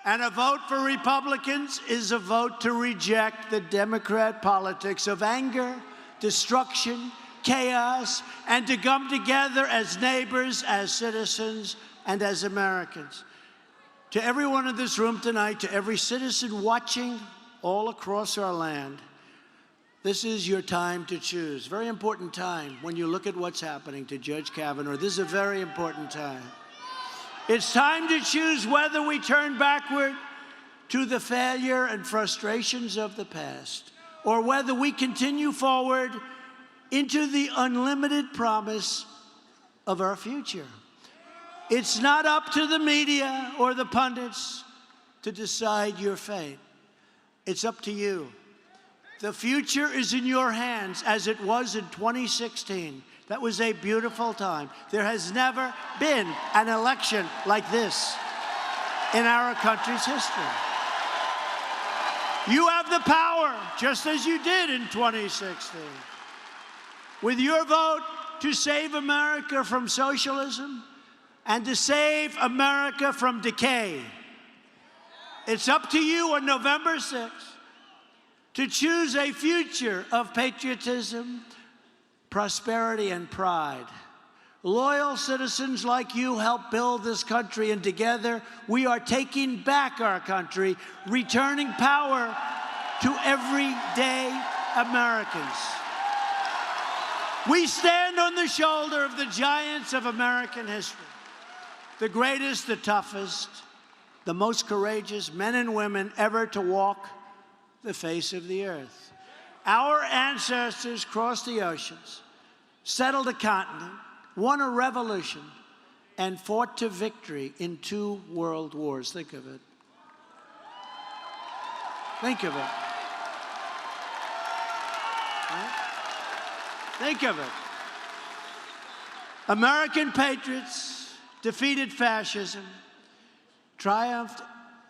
And a vote for Republicans is a vote to reject the Democrat politics of anger, destruction, chaos, and to come together as neighbors, as citizens, and as Americans. To everyone in this room tonight, to every citizen watching all across our land, this is your time to choose. Very important time when you look at what's happening to Judge Kavanaugh. This is a very important time. It's time to choose whether we turn backward to the failure and frustrations of the past, or whether we continue forward into the unlimited promise of our future. It's not up to the media or the pundits to decide your fate. It's up to you. The future is in your hands, as it was in 2016. That was a beautiful time. There has never been an election like this in our country's history. You have the power, just as you did in 2016. With your vote to save America from socialism and to save America from decay. It's up to you on November 6th to choose a future of patriotism, prosperity, and pride. Loyal citizens like you help build this country, and together we are taking back our country, returning power to everyday Americans. We stand on the shoulder of the giants of American history, the greatest, the toughest, the most courageous men and women ever to walk the face of the earth. Our ancestors crossed the oceans, settled a continent, won a revolution, and fought to victory in 2 world wars. Think of it. Think of it. Right? Think of it. American patriots defeated fascism, triumphed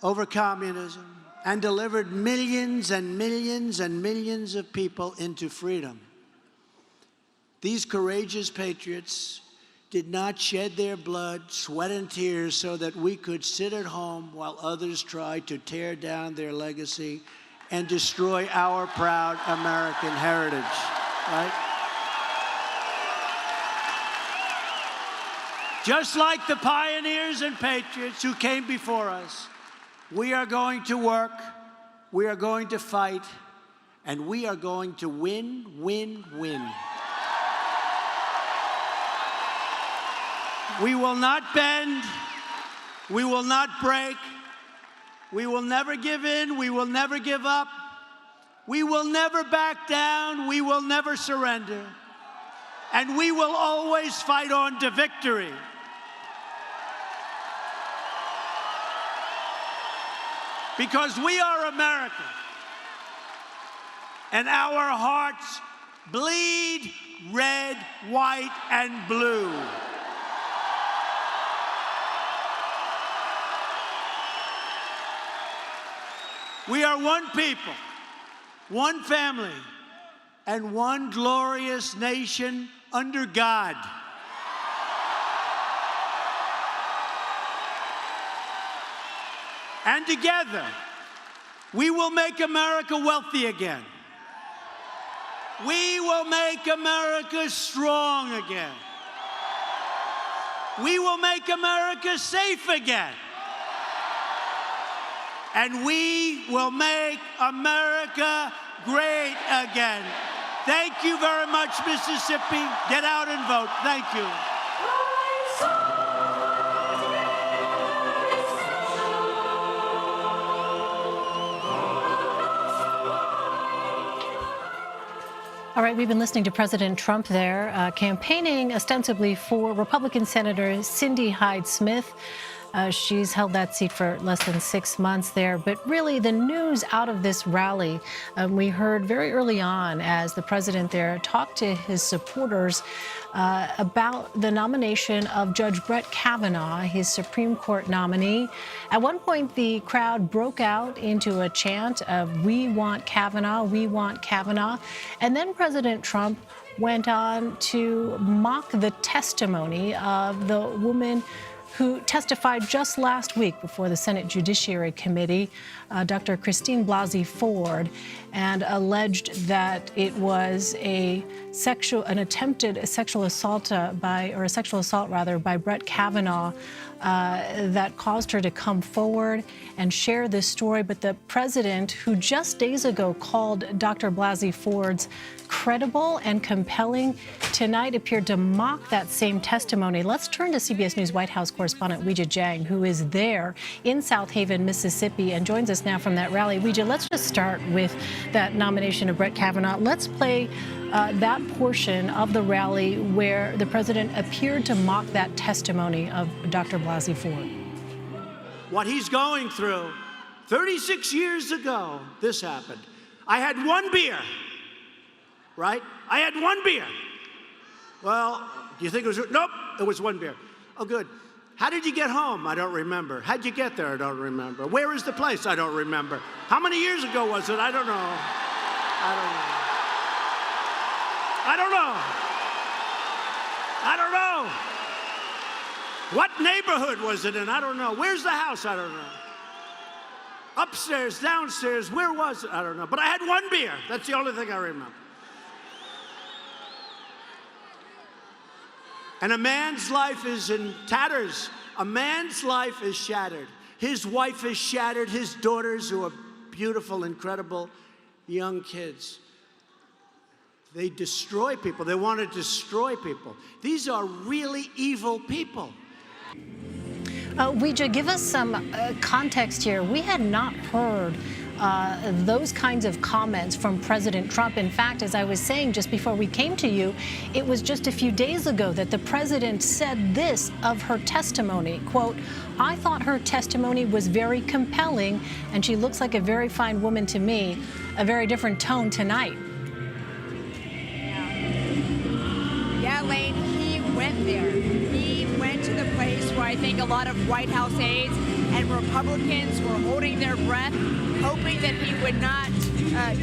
over communism, and delivered millions and millions and millions of people into freedom. These courageous patriots did not shed their blood, sweat, and tears so that we could sit at home while others tried to tear down their legacy and destroy our proud American heritage, right? Just like the pioneers and patriots who came before us, we are going to work, we are going to fight, and we are going to win, win, win. We will not bend, we will not break, we will never give in, we will never give up, we will never back down, we will never surrender, and we will always fight on to victory. Because we are American, and our hearts bleed red, white, and blue. We are one people, one family, and one glorious nation under God. And together, we will make America wealthy again. We will make America strong again. We will make America safe again. And we will make America great again. Thank you very much, Mississippi. Get out and vote. Thank you. All right, we've been listening to President Trump there, campaigning ostensibly for Republican Senator Cindy Hyde-Smith. She's held that seat for less than 6 months there. But really, the news out of this rally, we heard very early on as the president there talked to his supporters about the nomination of Judge Brett Kavanaugh, his Supreme Court nominee. At one point, the crowd broke out into a chant of, "We want Kavanaugh, we want Kavanaugh." And then President Trump went on to mock the testimony of the woman who testified just last week before the Senate Judiciary Committee, Dr. Christine Blasey Ford, and alleged that it was an attempted sexual assault by Brett Kavanaugh that caused her to come forward and share this story. But the president, who just days ago called Dr. Blasey Ford's credible and compelling, tonight appeared to mock that same testimony. Let's turn to CBS News White House correspondent correspondent Weijia Jiang, who is there in Southaven, Mississippi, and joins us now from that rally. Weijia, let's just start with that nomination of Brett Kavanaugh. Let's play that portion of the rally where the president appeared to mock that testimony of Dr. Blasey Ford. What he's going through, 36 years ago, this happened. I had one beer, right? I had one beer. Well, do you think it was? Nope, it was one beer. Oh, good. How did you get home? I don't remember. How'd you get there? I don't remember. Where is the place? I don't remember. How many years ago was it? I don't know. I don't know. I don't know. What neighborhood was it in? I don't know. Where's the house? I don't know. Upstairs, downstairs, where was it? I don't know. But I had one beer. That's the only thing I remember. And a man's life is in tatters. A man's life is shattered. His wife is shattered. His daughters, who are beautiful, incredible young kids. They destroy people. They want to destroy people. These are really evil people. Weijia, give us some context here. We had not heard those kinds of comments from President Trump. In fact, as I was saying just before we came to you, it was just a few days ago that the president said this of her testimony, quote, "I thought her testimony was very compelling, and she looks like a very fine woman to me. A very different tone tonight." Yeah, Lane, he went there. He went to the place where I think a lot of White House aides and Republicans were holding their breath, hoping that he would not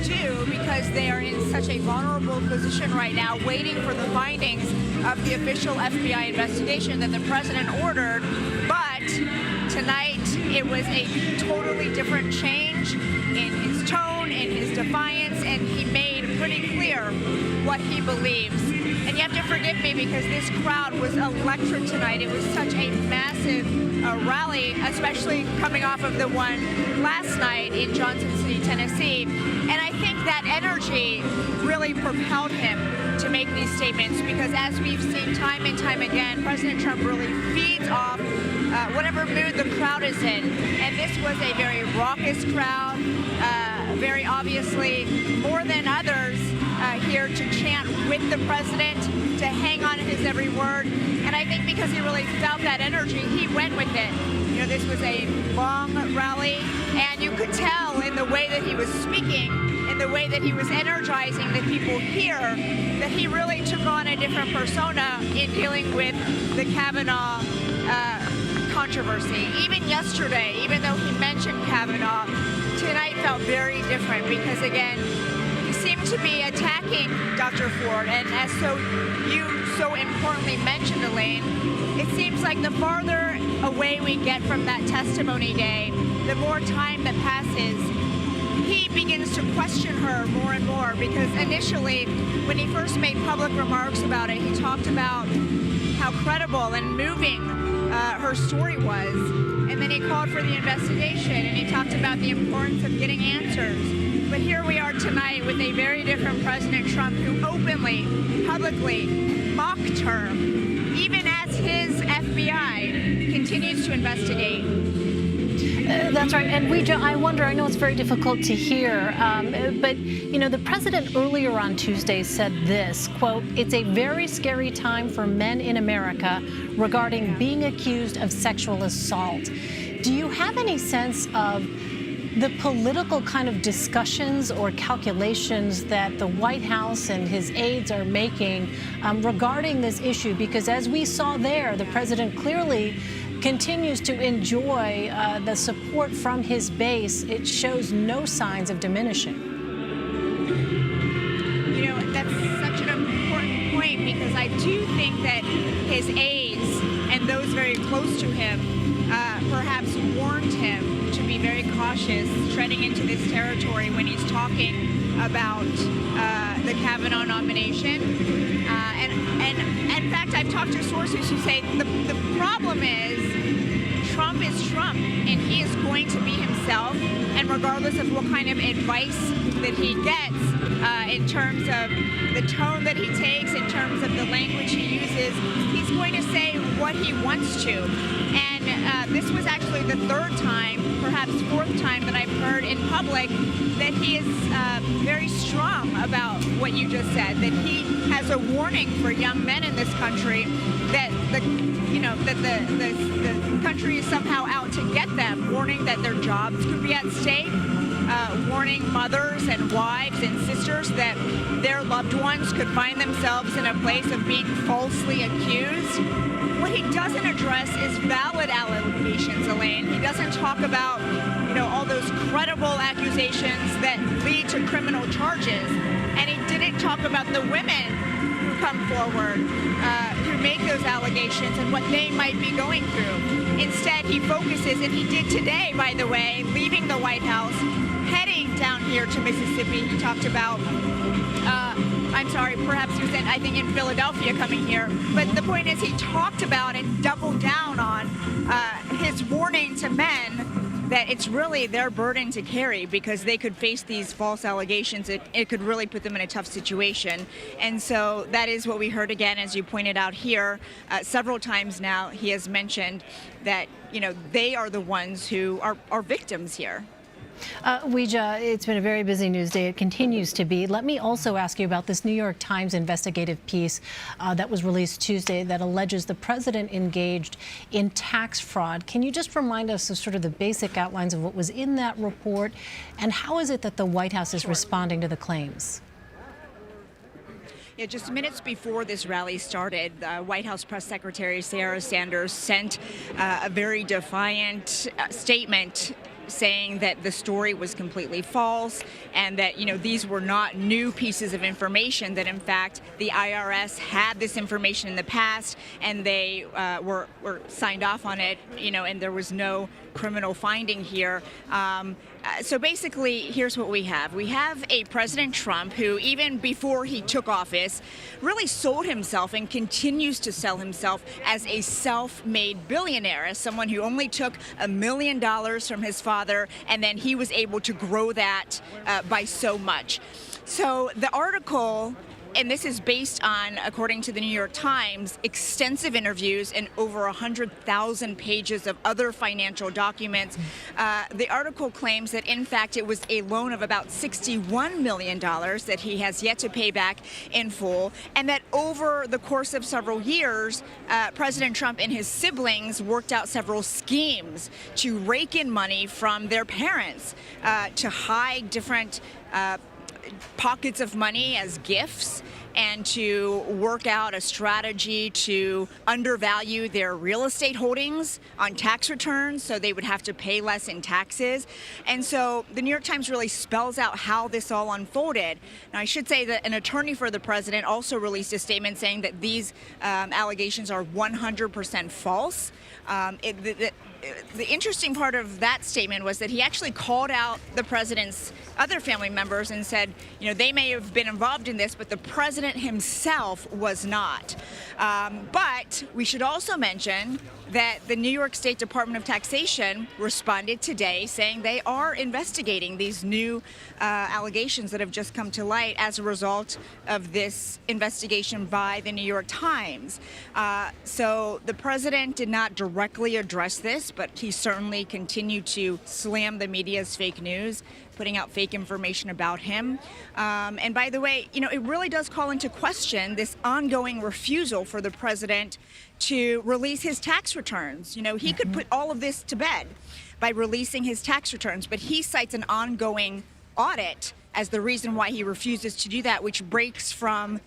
do, because they are in such a vulnerable position right now, waiting for the findings of the official FBI investigation that the president ordered. But tonight, it was a totally different change in his tone, in his defiance, and he made pretty clear what he believes. And you have to forgive me because this crowd was electric tonight. It was such a massive rally, especially coming off of the one last night in Johnson City, Tennessee. And I think that energy really propelled him to make these statements, because as we've seen time and time again, President Trump really feeds off whatever mood the crowd is in. And this was a very raucous crowd, very obviously more than others here to chant with the president, to hang on to his every word. And I think because he really felt that energy, he went with it. You know, this was a long rally, and you could tell in the way that he was speaking, in the way that he was energizing the people here, that he really took on a different persona in dealing with the Kavanaugh controversy. Even yesterday, even though he mentioned Kavanaugh, tonight felt very different because, again, he seemed to be attacking Dr. Ford. And as you so importantly mentioned, Elaine, it seems like the farther away we get from that testimony day, the more time that passes, he begins to question her more and more, because initially, when he first made public remarks about it, he talked about how credible and moving her story was. And then he called for the investigation, and he talked about the importance of getting answers. But here we are tonight with a very different President Trump, who openly, publicly mocked her, even as his FBI continues to investigate. That's right. And Weijia, I wonder, I know it's very difficult to hear, but, you know, the president earlier on Tuesday said this, quote, "It's a very scary time for men in America regarding being accused of sexual assault." Do you have any sense of the political kind of discussions or calculations that the White House and his aides are making regarding this issue? Because as we saw there, the president clearly continues to enjoy the support from his base. It shows no signs of diminishing. You know, that's such an important point, because I do think that his aides and those very close to him perhaps warned him to be very cautious treading into this territory when he's talking about the Kavanaugh nomination. And in fact, I've talked to sources who say the problem is Trump is Trump, and he is going to be himself. And regardless of what kind of advice that he gets, in terms of the tone that he takes, in terms of the language he uses, he's going to say what he wants to. third time, perhaps fourth time that I've heard in public that he is very strong about what you just said, that he has a warning for young men in this country that the country is somehow out to get them, warning that their jobs could be at stake, warning mothers and wives and sisters that their loved ones could find themselves in a place of being falsely accused. What he doesn't address is valid allegations, Elaine. He doesn't talk about, all those credible accusations that lead to criminal charges. And he didn't talk about the women who come forward, who make those allegations and what they might be going through. Instead, he focuses, and he did today, by the way, leaving the White House, heading down here to Mississippi. He talked about, perhaps he was in Philadelphia coming here. But the point is, he talked about and doubled down on his warning to men that it's really their burden to carry because they could face these false allegations. It could really put them in a tough situation. And so that is what we heard again, as you pointed out here. Several times now, he has mentioned that, they are the ones who are victims here. Weijia, it's been a very busy news day. It continues to be. Let me also ask you about this New York Times investigative piece that was released Tuesday that alleges the president engaged in tax fraud. Can you just remind us of sort of the basic outlines of what was in that report, and how is it that the White House is responding to the claims? Yeah, just minutes before this rally started, White House Press Secretary Sarah Sanders sent a very defiant statement saying that the story was completely false and that, these were not new pieces of information, that in fact the IRS had this information in the past and they were signed off on it, and there was no criminal finding here. So basically, here's what we have. We have a President Trump who, even before he took office, really sold himself and continues to sell himself as a self-made billionaire, as someone who only took $1 million from his father, and then he was able to grow that by so much. So the article, and this is based on, according to the New York Times, extensive interviews and over 100,000 pages of other financial documents. The article claims that, in fact, it was a loan of about $61 million that he has yet to pay back in full, and that over the course of several years, President Trump and his siblings worked out several schemes to rake in money from their parents, to hide different pockets of money as gifts, and to work out a strategy to undervalue their real estate holdings on tax returns so they would have to pay less in taxes. And so the New York Times really spells out how this all unfolded. Now, I should say that an attorney for the president also released a statement saying that these allegations are 100% false. The interesting part of that statement was that he actually called out the president's other family members and said, they may have been involved in this, but the president himself was not. But we should also mention that the New York State Department of Taxation responded today saying they are investigating these new allegations that have just come to light as a result of this investigation by the New York Times. So the president did not directly address this, but he certainly continued to slam the media's fake news, putting out fake information about him. And by the way, it really does call into question this ongoing refusal for the president to release his tax returns. He could put all of this to bed by releasing his tax returns, but he cites an ongoing audit as the reason why he refuses to do that, which breaks from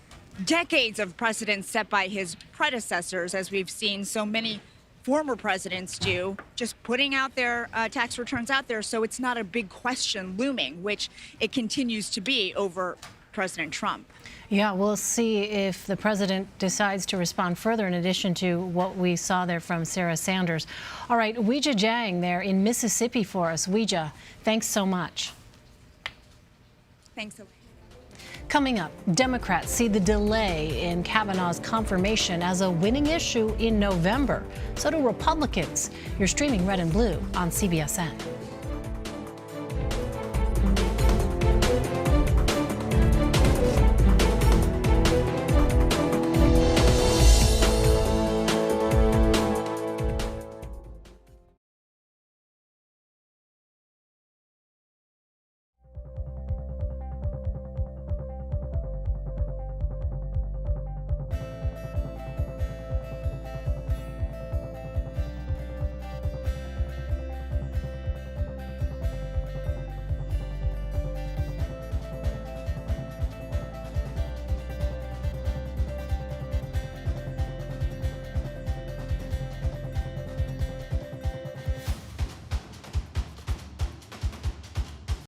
decades of precedents set by his predecessors, as we've seen so many former presidents do, just putting out their tax returns out there so it's not a big question looming, which it continues to be over President Trump. Yeah, we'll see if the president decides to respond further in addition to what we saw there from Sarah Sanders. All right, Weijia Jiang there in Mississippi for us. Weijia, thanks so much. Thanks. Coming up, Democrats see the delay in Kavanaugh's confirmation as a winning issue in November. So do Republicans. You're streaming Red and Blue on CBSN.